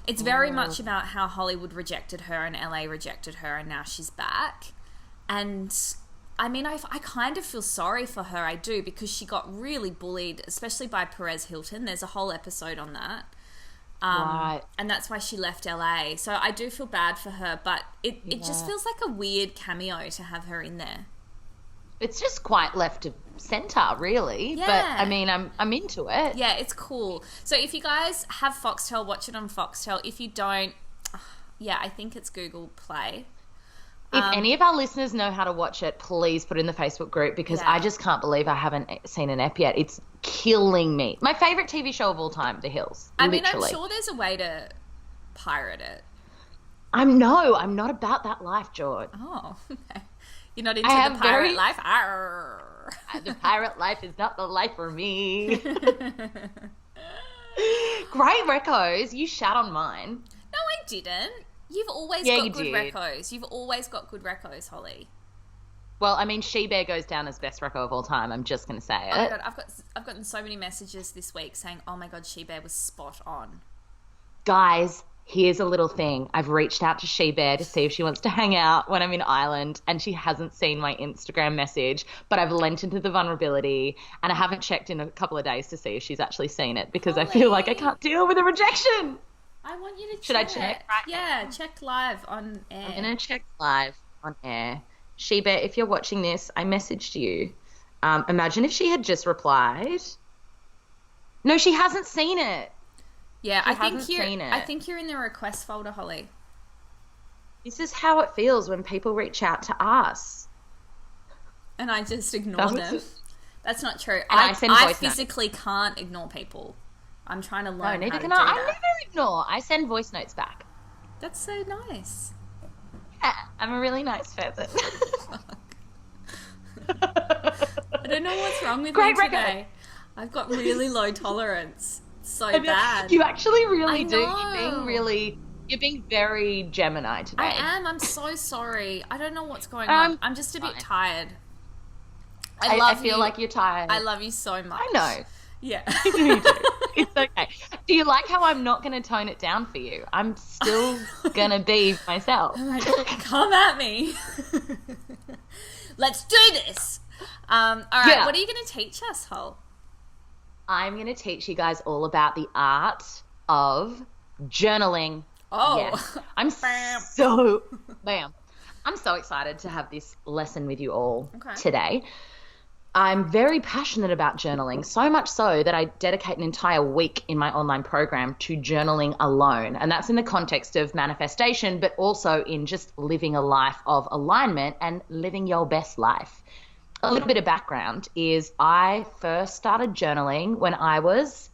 It's very much about how Hollywood rejected her and LA rejected her, and now she's back. And I mean, I kind of feel sorry for her. I do, because she got really bullied, especially by Perez Hilton. There's a whole episode on that. Right. And that's why she left LA. So I do feel bad for her, but it just feels like a weird cameo to have her in there. It's just quite left of centre, really. Yeah. But I mean, I'm into it. Yeah, it's cool. So if you guys have Foxtel, watch it on Foxtel. If you don't, yeah, I think it's Google Play. If any of our listeners know how to watch it, please put it in the Facebook group, because Yeah. I just can't believe I haven't seen an ep yet. It's killing me. My favourite TV show of all time, The Hills. I mean, literally. I'm sure there's a way to pirate it. I'm not about that life, George. Oh, okay. You're not into I the have pirate very- life? Arr. The pirate life is not the life for me. Great recos. You shat on mine. No, I didn't. You've always Yeah, got you good did. recos. You've always got good recos, Holly. Well, I mean, She Bear goes down as best reco of all time. I'm just going to say Oh my it. god, I've gotten so many messages this week saying, "Oh my god, She Bear was spot on." Guys, here's a little thing. I've reached out to She Bear to see if she wants to hang out when I'm in Ireland, and she hasn't seen my Instagram message, but I've lent into the vulnerability, and I haven't checked in a couple of days to see if she's actually seen it, because I feel like I can't deal with a rejection. I want you to check. Should I check right Yeah, check live on air. I'm going to check live on air. She Bear, if you're watching this, I messaged you. Imagine if she had just replied. No, she hasn't seen it. Yeah, She I think hasn't seen it. I think you're in the request folder, Holly. This is how it feels when people reach out to us. And I just ignore That was them. just- That's not true. And I send voice notes. physically can't ignore people. I'm trying to No, learn neither how to can do I. I that. never ignore. I send voice notes back. That's so nice. Yeah, I'm a really nice person. I don't know what's wrong with me Great record. today. I've got really low tolerance. So I mean, bad. you actually really I do. know. You're being very Gemini today. I am. I'm so sorry. I don't know what's going Um, on. I'm just a bit fine. tired. I feel like you're tired. I love you so much. I know. Yeah. Me too. It's okay. Do you like how I'm not going to tone it down for you? I'm still going to be myself. I'm like, come at me. Let's do this. All right. Yeah. What are you going to teach us, Hol? I'm going to teach you guys all about the art of journaling. Oh. Yes. I'm so excited to have this lesson with you all today. I'm very passionate about journaling, so much so that I dedicate an entire week in my online program to journaling alone. And that's in the context of manifestation, but also in just living a life of alignment and living your best life. A little bit of background is I first started journaling when I was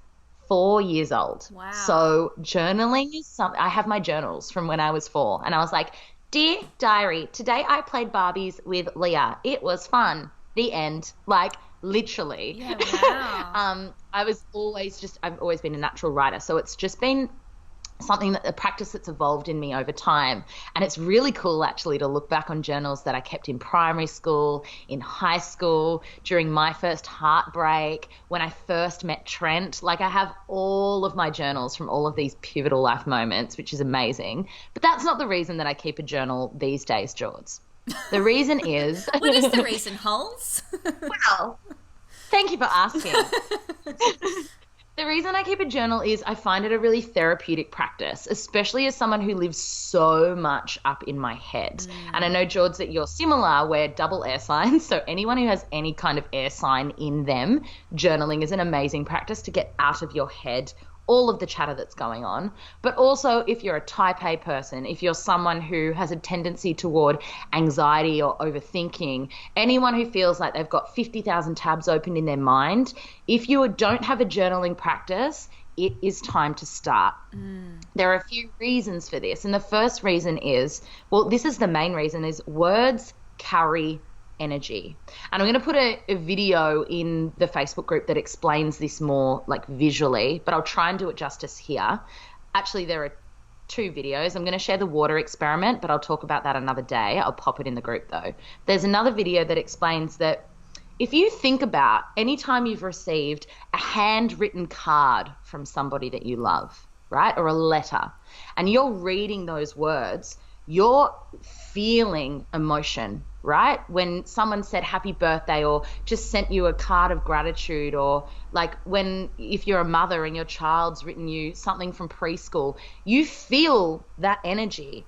4 years old. Wow. So journaling is something, I have my journals from when I was 4. And I was like, "Dear diary, today I played Barbies with Leah. It was fun. The end." Like, literally. Yeah, wow. I've always been a natural writer. So it's just been something a practice that's evolved in me over time. And it's really cool actually to look back on journals that I kept in primary school, in high school, during my first heartbreak, when I first met Trent. Like, I have all of my journals from all of these pivotal life moments, which is amazing. But that's not the reason that I keep a journal these days, George. The reason is... What is the reason, Holes? Well, thank you for asking. The reason I keep a journal is I find it a really therapeutic practice, especially as someone who lives so much up in my head. And I know, George, that you're similar. We're double air signs. So anyone who has any kind of air sign in them, journaling is an amazing practice to get out of your head all of the chatter that's going on. But also, if you're a type A person, if you're someone who has a tendency toward anxiety or overthinking, anyone who feels like they've got 50,000 tabs open in their mind, if you don't have a journaling practice, it is time to start. There are a few reasons for this. And the first reason is, well, this is the main reason, is words carry energy. And I'm going to put a video in the Facebook group that explains this more like visually, but I'll try and do it justice here. Actually, there are 2 videos. I'm going to share the water experiment, but I'll talk about that another day. I'll pop it in the group though. There's another video that explains that if you think about any time you've received a handwritten card from somebody that you love, right, or a letter, and you're reading those words, you're feeling emotion, right? When someone said happy birthday or just sent you a card of gratitude, or like if you're a mother and your child's written you something from preschool, you feel that energy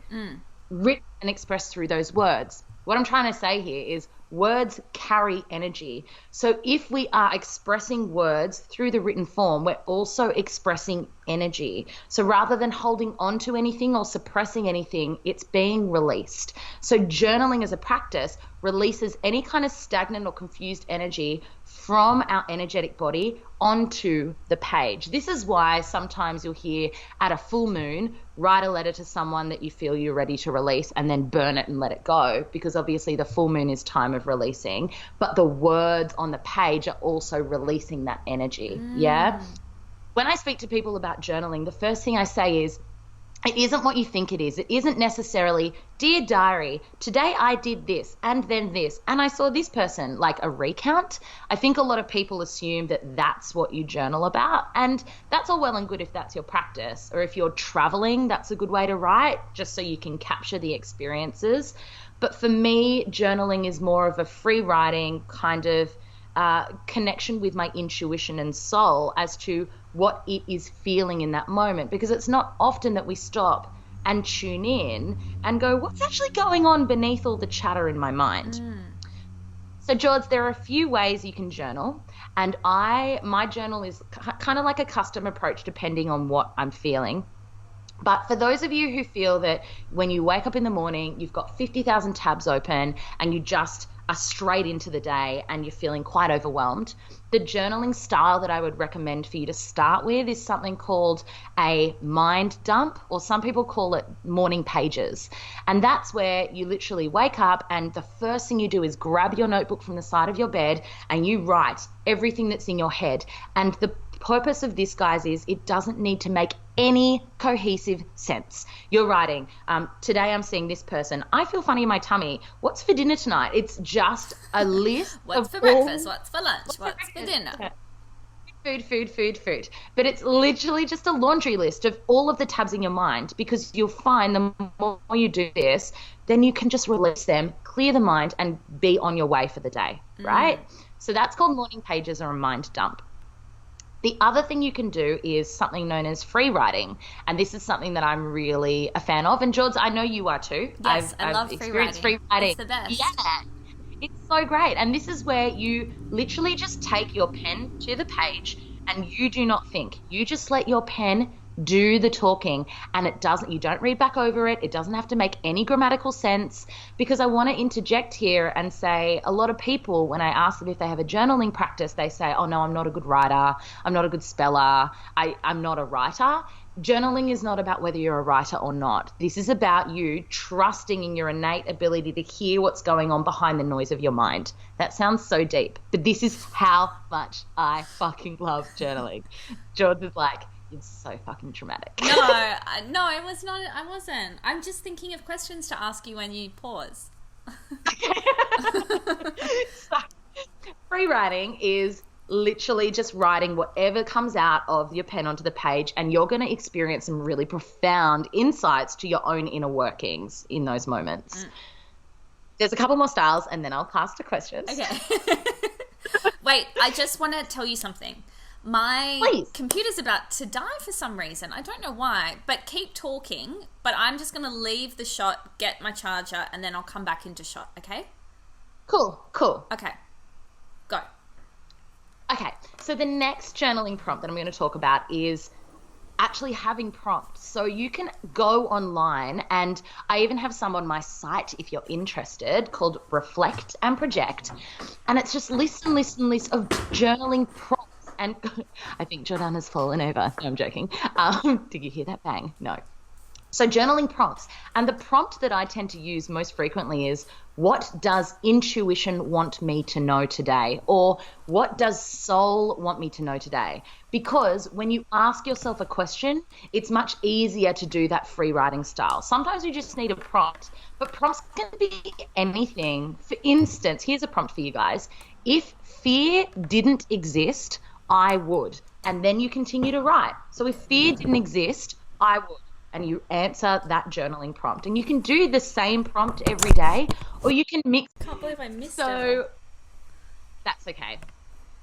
written and expressed through those words. What I'm trying to say here is words carry energy. So if we are expressing words through the written form, we're also expressing energy. So rather than holding on to anything or suppressing anything, it's being released. So journaling as a practice releases any kind of stagnant or confused energy from our energetic body onto the page. This is why sometimes you'll hear at a full moon, write a letter to someone that you feel you're ready to release and then burn it and let it go, because obviously the full moon is time of releasing, but the words on the page are also releasing that energy. Yeah. When I speak to people about journaling, the first thing I say is, it isn't what you think it is. It isn't necessarily, dear diary, today I did this and then this, and I saw this person, like a recount. I think a lot of people assume that that's what you journal about, and that's all well and good if that's your practice, or if you're traveling, that's a good way to write, just so you can capture the experiences. But for me, journaling is more of a free writing kind of connection with my intuition and soul as to what it is feeling in that moment, because it's not often that we stop and tune in and go, what's actually going on beneath all the chatter in my mind? So George, there are a few ways you can journal, and my journal is kind of like a custom approach depending on what I'm feeling. But for those of you who feel that when you wake up in the morning, you've got 50,000 tabs open and you just are straight into the day and you're feeling quite overwhelmed, the journaling style that I would recommend for you to start with is something called a mind dump, or some people call it morning pages. And that's where you literally wake up and the first thing you do is grab your notebook from the side of your bed and you write everything that's in your head. And the purpose of this, guys, is it doesn't need to make any cohesive sense. You're writing, today I'm seeing this person. I feel funny in my tummy. What's for dinner tonight? It's just a list What's for breakfast? What's for lunch? What's for dinner? Food. But it's literally just a laundry list of all of the tabs in your mind, because you'll find the more you do this, then you can just release them, clear the mind, and be on your way for the day, right? So that's called morning pages or a mind dump. The other thing you can do is something known as free writing, and this is something that I'm really a fan of. And George, I know you are too. Yes, I love free writing. It's the best. Yeah, it's so great. And this is where you literally just take your pen to the page and you do not think. You just let your pen do the talking, and you don't read back over it. It doesn't have to make any grammatical sense, because I want to interject here and say a lot of people, when I ask them if they have a journaling practice, they say, oh no, I'm not a good writer. I'm not a good speller. I'm not a writer. Journaling is not about whether you're a writer or not. This is about you trusting in your innate ability to hear what's going on behind the noise of your mind. That sounds so deep, but this is how much I fucking love journaling. George is like, it's so fucking traumatic. No, it was not. I wasn't. I'm just thinking of questions to ask you when you pause. So, free writing is literally just writing whatever comes out of your pen onto the page, and you're going to experience some really profound insights to your own inner workings in those moments. There's a couple more styles, and then I'll pass to questions. Okay. Wait, I just want to tell you something. My computer's about to die for some reason. I don't know why, but keep talking. But I'm just going to leave the shot, get my charger, and then I'll come back into shot, okay? Cool. Okay. Go. Okay, so the next journaling prompt that I'm going to talk about is actually having prompts. So you can go online, and I even have some on my site if you're interested, called Reflect and Project. And it's just list of journaling prompts. And I think Jordanna's fallen over. No, I'm joking. Did you hear that bang? No. So journaling prompts. And the prompt that I tend to use most frequently is, what does intuition want me to know today? Or what does soul want me to know today? Because when you ask yourself a question, it's much easier to do that free writing style. Sometimes you just need a prompt, but prompts can be anything. For instance, here's a prompt for you guys. If fear didn't exist, I would. And then you continue to write. So if fear didn't exist, I would. And you answer that journaling prompt. And you can do the same prompt every day, or you can mix. I can't believe I missed it. So that's okay.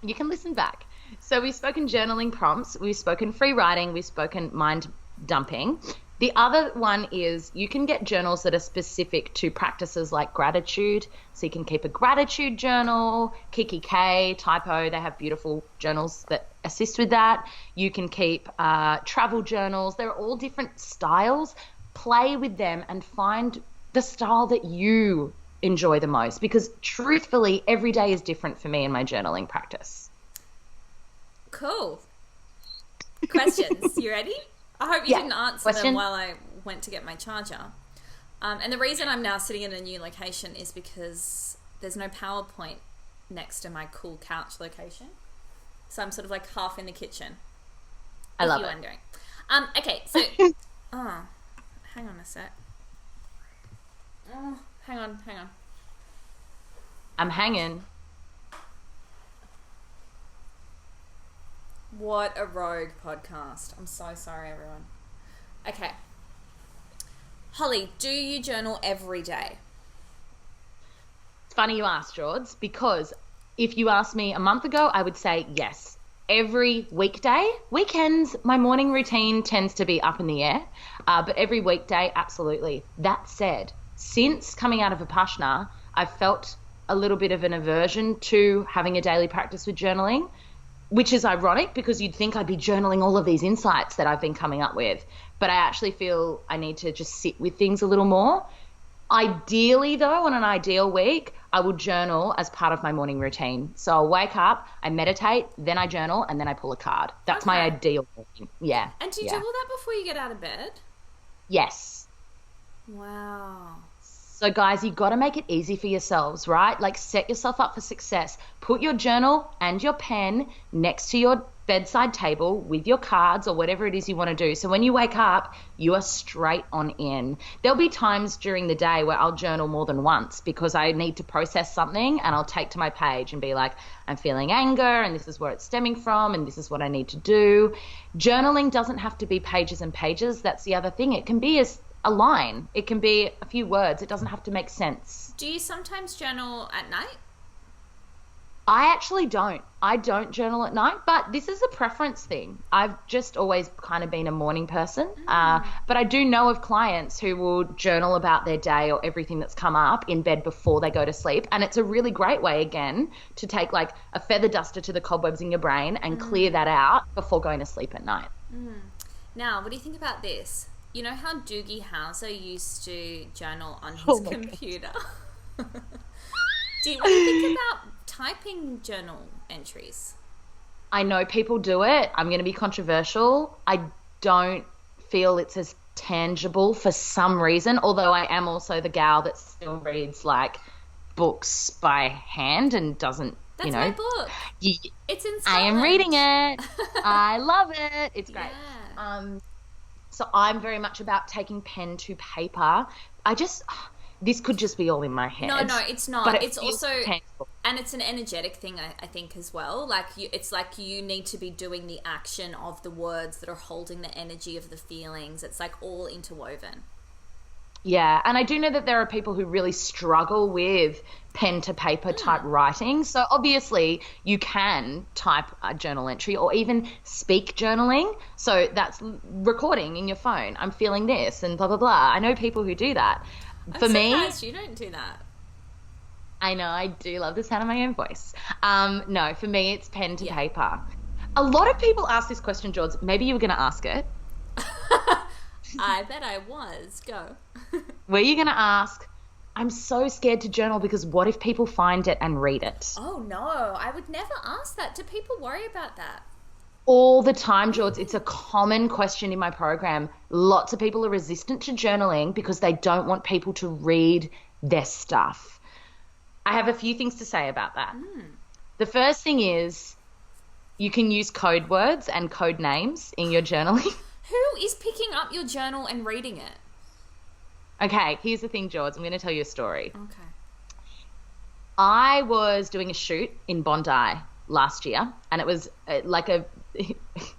You can listen back. So we've spoken journaling prompts, we've spoken free writing, we've spoken mind dumping. The other one is you can get journals that are specific to practices like gratitude. So you can keep a gratitude journal. Kiki K, Typo, they have beautiful journals that assist with that. You can keep travel journals. They're all different styles. Play with them and find the style that you enjoy the most, because truthfully, every day is different for me in my journaling practice. Cool. Questions. You ready? I hope you didn't answer them while I went to get my charger. And the reason I'm now sitting in a new location is because there's no PowerPoint next to my cool couch location. So I'm sort of like half in the kitchen. I love it. If you're wondering. Okay, so... hang on a sec. Oh, hang on. I'm hanging. What a rogue podcast. I'm so sorry, everyone. Okay. Hollie, do you journal every day? It's funny you asked, George, because if you asked me a month ago, I would say yes. Every weekday. Weekends, my morning routine tends to be up in the air, but every weekday, absolutely. That said, since coming out of Vipassana, I've felt a little bit of an aversion to having a daily practice with journaling, which is ironic because you'd think I'd be journaling all of these insights that I've been coming up with. But I actually feel I need to just sit with things a little more. Ideally, though, on an ideal week, I will journal as part of my morning routine. So I'll wake up, I meditate, then I journal, and then I pull a card. That's my ideal morning. Yeah. And do you do all that before you get out of bed? Yes. Wow. So guys, you got to make it easy for yourselves, right? Like set yourself up for success. Put your journal and your pen next to your bedside table with your cards or whatever it is you want to do. So when you wake up, you are straight on in. There'll be times during the day where I'll journal more than once because I need to process something, and I'll take to my page and be like, I'm feeling anger and this is where it's stemming from and this is what I need to do. Journaling doesn't have to be pages and pages. That's the other thing. It can be a line. It can be a few words. It doesn't have to make sense. Do you sometimes journal at night? I actually don't. I don't journal at night, but this is a preference thing. I've just always kind of been a morning person. But I do know of clients who will journal about their day or everything that's come up in bed before they go to sleep. And it's a really great way, again, to take like a feather duster to the cobwebs in your brain and clear that out before going to sleep at night. Now, what do you think about this? You know how Doogie Howser used to journal on his computer? Do you want to think about typing journal entries? I know people do it. I'm going to be controversial. I don't feel it's as tangible for some reason, although I am also the gal that still reads like books by hand and doesn't, That's my book. It's in Scotland. I am reading it. I love it. It's great. Yeah. So I'm very much about taking pen to paper. This could just be all in my head. No, it's not. But it's also, and it's an energetic thing, I think, as well. Like, it's like you need to be doing the action of the words that are holding the energy of the feelings. It's like all interwoven. Yeah, and I do know that there are people who really struggle with pen to paper type writing. So obviously you can type a journal entry or even speak journaling. So that's recording in your phone. I'm feeling this and blah, blah, blah. I know people who do that. I'm For me, surprised you don't do that. I know, I do love the sound of my own voice. No, for me it's pen to paper. A lot of people ask this question, George. Maybe you were going to ask it. I bet I was. Go. Were you going to ask, I'm so scared to journal because what if people find it and read it? Oh, no. I would never ask that. Do people worry about that? All the time, George. It's a common question in my program. Lots of people are resistant to journaling because they don't want people to read their stuff. I have a few things to say about that. The first thing is you can use code words and code names in your journaling. Who is picking up your journal and reading it? Okay, here's the thing, George. I'm going to tell you a story. Okay. I was doing a shoot in Bondi last year, and it was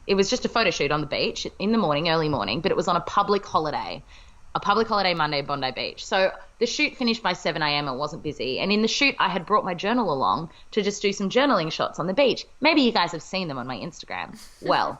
it was just a photo shoot on the beach in the morning, early morning, but it was on a public holiday Monday, Bondi Beach. So the shoot finished by 7 a.m. It wasn't busy. And in the shoot, I had brought my journal along to just do some journaling shots on the beach. Maybe you guys have seen them on my Instagram. Well,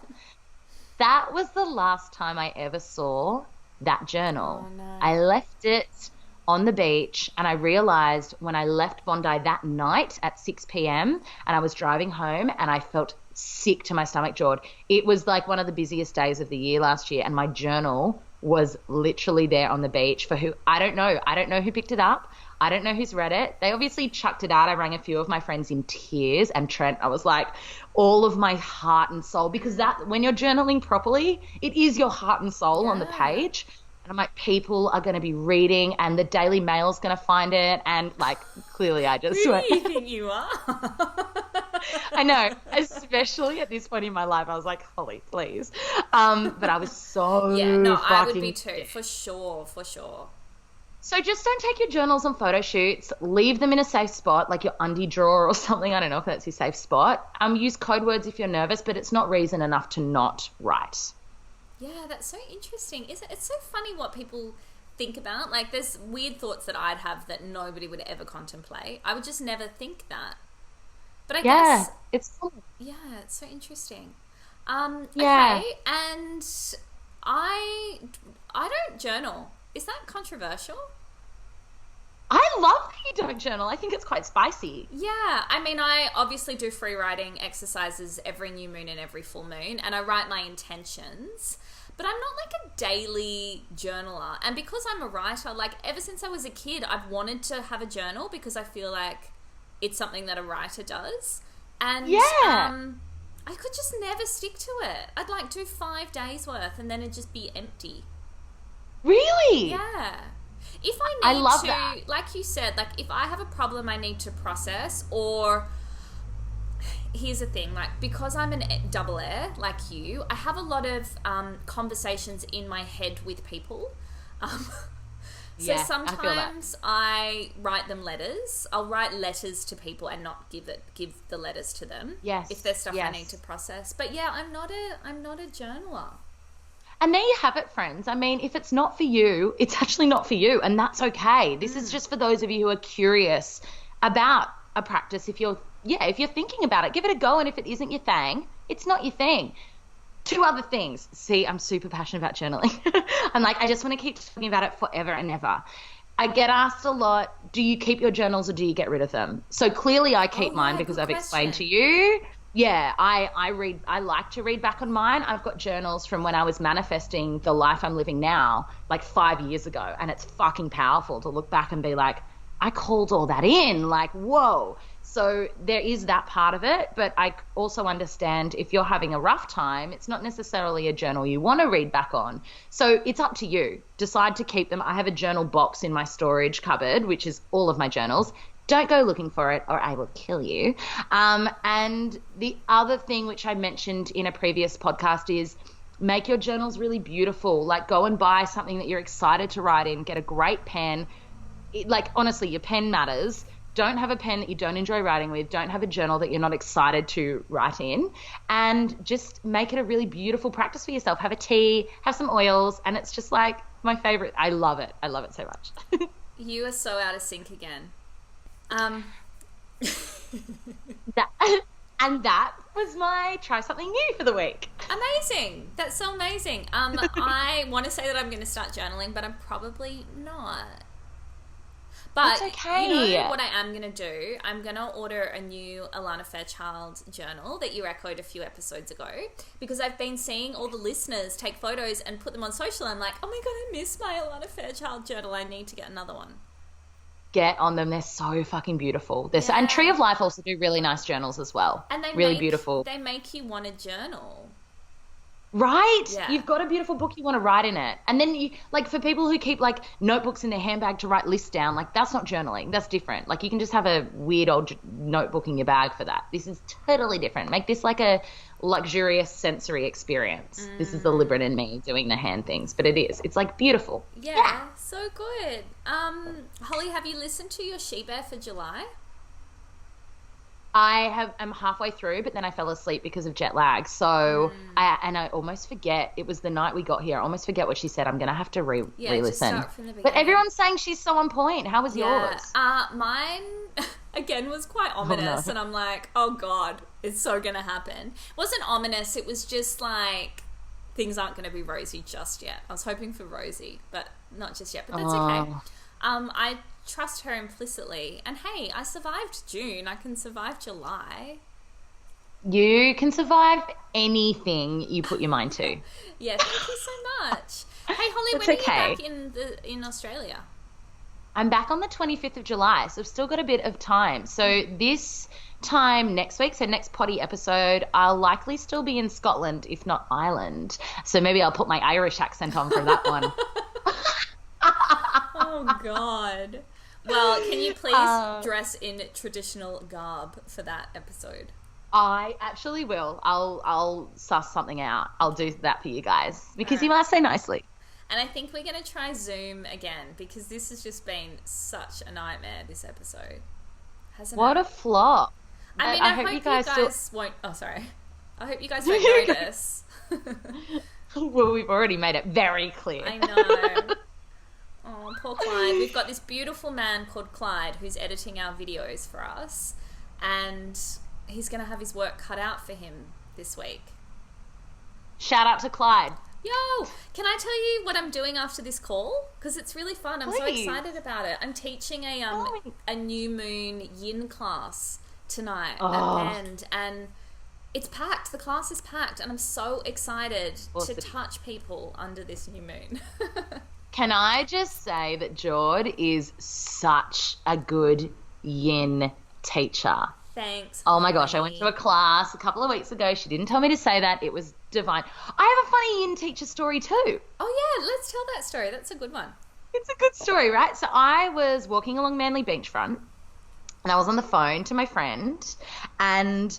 that was the last time I ever saw that journal. Oh, no. I left it on the beach, and I realized when I left Bondi that night at 6 p.m. and I was driving home and I felt sick to my stomach, George. It was like one of the busiest days of the year last year, and my journal was literally there on the beach for who I don't know. I don't know who picked it up. I don't know who's read it. They obviously chucked it out. I rang a few of my friends in tears, and Trent, I was like, all of my heart and soul, because that when you're journaling properly, it is your heart and soul on the page. And I'm like, people are going to be reading, and the Daily Mail's going to find it, and like clearly I just Who went. do you think you are? I know, especially at this point in my life, I was like, Hollie, please. But I was so I would be too, sick. for sure. So just don't take your journals on photo shoots. Leave them in a safe spot, like your undie drawer or something. I don't know if that's your safe spot. Use code words if you're nervous, but it's not reason enough to not write. Yeah, that's so interesting. It's so funny what people think about. Like, there's weird thoughts that I'd have that nobody would ever contemplate. I would just never think that. But I guess it's cool. Yeah, it's so interesting. Yeah. Okay, and I don't journal. Is that controversial? I I love that you don't journal. I think it's quite spicy. Yeah, I mean, I obviously do free writing exercises every new moon and every full moon, and I write my intentions, but I'm not like a daily journaler. And because I'm a writer, like ever since I was a kid, I've wanted to have a journal because I feel like it's something that a writer does. And I could just never stick to it. I'd like do 5 days worth and then it'd just be empty. Really? Yeah. If I I need love to, that. like you said, like if I have a problem I need to process, or here's the thing, like because I'm an double air like you, I have a lot of conversations in my head with people. So sometimes I write them letters. I'll write letters to people and not give the letters to them. Yes. If there's stuff I need to process. But yeah, I'm not a journaler. And there you have it, friends. I mean, if it's not for you, it's actually not for you, and that's okay. This is just for those of you who are curious about a practice. If you're thinking about it, give it a go, and if it isn't your thing, it's not your thing. 2 other things. See, I'm super passionate about journaling. I'm like, I just want to keep talking about it forever and ever. I get asked a lot, do you keep your journals or do you get rid of them? So clearly I keep mine because I've explained to you. Yeah, I like to read back on mine. I've got journals from when I was manifesting the life I'm living now, like 5 years ago, and it's fucking powerful to look back and be like, I called all that in, like, whoa. So there is that part of it, but I also understand if you're having a rough time, it's not necessarily a journal you want to read back on. So it's up to you. Decide to keep them. I have a journal box in my storage cupboard, which is all of my journals. Don't go looking for it or I will kill you. And the other thing which I mentioned in a previous podcast is make your journals really beautiful. Like go and buy something that you're excited to write in. Get a great pen. Like honestly, your pen matters. Don't have a pen that you don't enjoy writing with. Don't have a journal that you're not excited to write in. And just make it a really beautiful practice for yourself. Have a tea, have some oils, and it's just like my favorite. I love it. I love it so much. You are so out of sync again. That was my try something new for the week. Amazing. That's so amazing. I want to say that I'm going to start journaling, but I'm probably not. But it's okay. You know what I am going to do? I'm going to order a new Alana Fairchild journal that you echoed a few episodes ago, because I've been seeing all the listeners take photos and put them on social. I'm like, oh my God, I miss my Alana Fairchild journal. I need to get another one. Get on them. They're so fucking beautiful. And Tree of Life also do really nice journals as well. And they really beautiful. They make you want to journal. Right? Yeah. You've got a beautiful book you want to write in it. And then you, like for people who keep like notebooks in their handbag to write lists down, like that's not journaling. That's different. Like you can just have a weird old notebook in your bag for that. This is totally different. Make this like a luxurious sensory experience. This is the Libran in me doing the hand things, but it is. It's like beautiful. Yeah. So good. Hollie, have you listened to your She Bear for July? I'm halfway through, but then I fell asleep because of jet lag. So I almost forget. It was the night we got here. I almost forget what she said. I'm gonna have to re-listen. Just start from the beginning. But everyone's saying she's so on point. How was yours? Mine again was quite ominous, and I'm like, oh God, it's so gonna happen. It wasn't ominous. It was just like things aren't gonna be rosy just yet. I was hoping for rosy, but not just yet. But that's okay. I trust her implicitly, and hey, I survived June. I can survive July. You can survive anything you put your mind to. Yeah, thank you so much. Hey Hollie, when are you back in Australia? I'm back on the 25th of July, so I've still got a bit of time. So this time next week, so next potty episode, I'll likely still be in Scotland, if not Ireland. So maybe I'll put my Irish accent on for that one. Oh God. Well, can you please dress in traditional garb for that episode? I actually will. I'll suss something out. I'll do that for you guys because you asked so nicely. And I think we're going to try Zoom again because this has just been such a nightmare, this episode. Hasn't it? What a flop. I mean, I hope you guys won't... Oh, sorry. I hope you guys don't notice. Well, we've already made it very clear. I know. Oh, poor Clyde. We've got this beautiful man called Clyde who's editing our videos for us, and he's going to have his work cut out for him this week. Shout out to Clyde. Yo, can I tell you what I'm doing after this call? Because it's really fun. I'm so Please. excited about it. I'm teaching a new moon yin class tonight Oh. at Bend, and it's packed. The class is packed, and I'm so excited Awesome. to touch people under this new moon. Can I just say that Jord is such a good yin teacher? Thanks. Oh my gosh, I went Hollie. to a class a couple of weeks ago. She didn't tell me to say that. It was divine. I have a funny yin teacher story too. Oh yeah, let's tell that story. That's a good one. It's a good story, right? So I was walking along Manly Beachfront and I was on the phone to my friend, and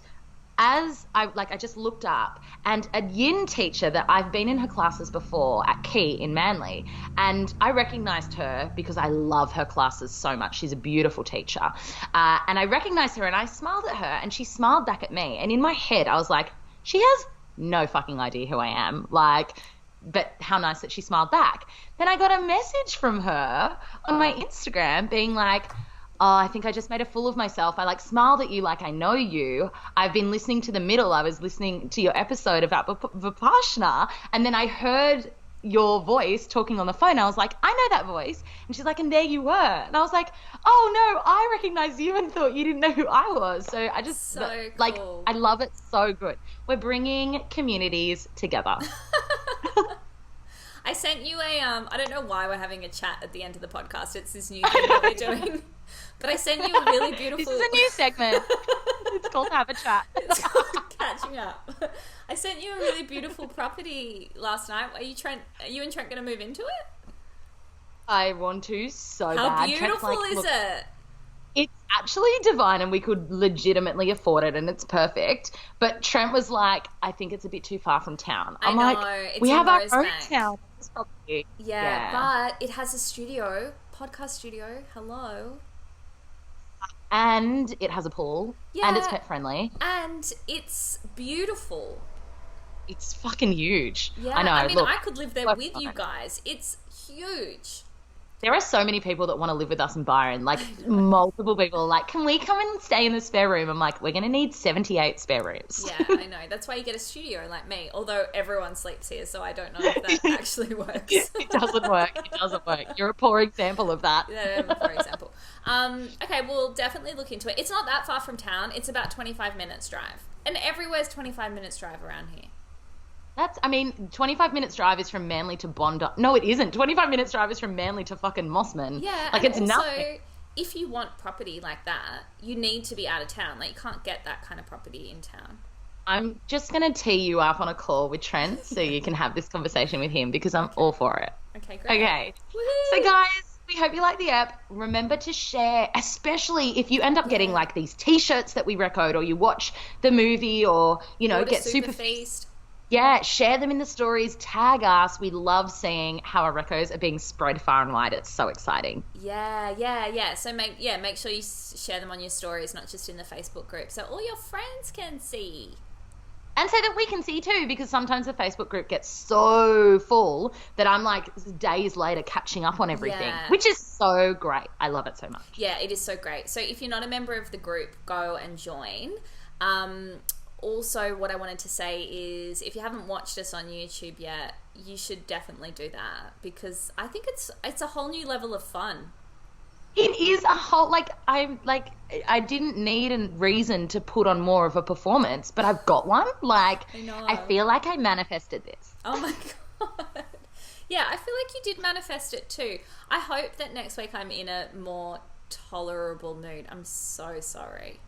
as I just looked up, and a yin teacher that I've been in her classes before at Key in Manly, and I recognized her because I love her classes so much. She's a beautiful teacher. And I recognized her and I smiled at her and she smiled back at me. And in my head, I was like, she has no fucking idea who I am. Like, but how nice that she smiled back. Then I got a message from her on my Instagram being like, oh, I think I just made a fool of myself. I smiled at you like I know you. I've been listening to the middle. I was listening to your episode about Vipassana, and then I heard your voice talking on the phone. I was like, I know that voice. And she's like, and there you were. And I was like, oh no, I recognized you and thought you didn't know who I was. So I just cool. I love it so good. We're bringing communities together. I sent you I don't know why we're having a chat at the end of the podcast. It's this new thing that we're doing. But I sent you a really beautiful... This is a new segment. It's called Have a Chat. It's called Catching Up. I sent you a really beautiful property last night. Are you and Trent going to move into it? I want to so How bad. beautiful is it? It's actually divine and we could legitimately afford it and it's perfect. But Trent was like, I think it's a bit too far from town. I'm I know, like, it's we in have our own Rosebank. town. It's probably- Yeah, but it has a studio, podcast studio. Hello. And it has a pool. Yeah. And it's pet friendly. And it's beautiful. It's fucking huge. Yeah, I know. I mean, look, I could live there look, with you guys. It's huge. there are so many people that want to live with us in Byron. Like, multiple people are like, can we come and stay in the spare room? I'm like, we're going to need 78 spare rooms. Yeah, I know. That's why you get a studio like me. Although everyone sleeps here, so I don't know if that actually works. It doesn't work. It doesn't work. You're a poor example of that. Yeah, for example. Okay, we'll definitely look into it. It's not that far from town. It's about 25 minutes drive. And everywhere's 25 minutes drive around here. 25 minutes drive is from Manly to Bondi. No, it isn't. 25 minutes drive is from Manly to fucking Mossman. Yeah, like, and it's also, nothing. if you want property like that, you need to be out of town. Like, you can't get that kind of property in town. I'm just going to tee you up on a call with Trent so you can have this conversation with him because I'm all for it. Okay, great. Okay. Woohoo! So, guys, we hope you like the app. Remember to share, especially if you end up getting, like, these T-shirts that we recode, or you watch the movie, or, you know, Order get Super super... Feast. Yeah, share them in the stories. Tag us. We love seeing how our recos are being spread far and wide. It's so exciting. Yeah. So make sure you share them on your stories, not just in the Facebook group, so all your friends can see. And so that we can see too, because sometimes the Facebook group gets so full that I'm like days later catching up on everything, which is so great. I love it so much. Yeah, it is so great. So if you're not a member of the group, go and join. Also, what I wanted to say is, if you haven't watched us on YouTube yet, you should definitely do that, because I think it's a whole new level of fun. It is a whole, I didn't need a reason to put on more of a performance, but I've got one. Like, I know. I feel like I manifested this. Oh my God. Yeah, I feel like you did manifest it too. I hope that next week I'm in a more tolerable mood. I'm so sorry.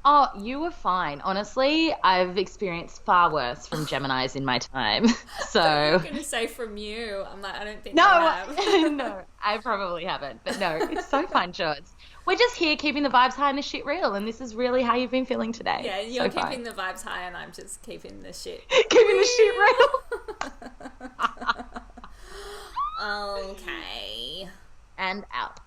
Oh, you were fine. Honestly, I've experienced far worse from Geminis in my time. So I'm going to say from you. I'm like, I don't think no, I have. no, I probably haven't. But no, it's so fun, George. We're just here keeping the vibes high and the shit real, and this is really how you've been feeling today. Yeah, you're so keeping the vibes high, and I'm just keeping the shit. Keeping the shit real. Okay. And out.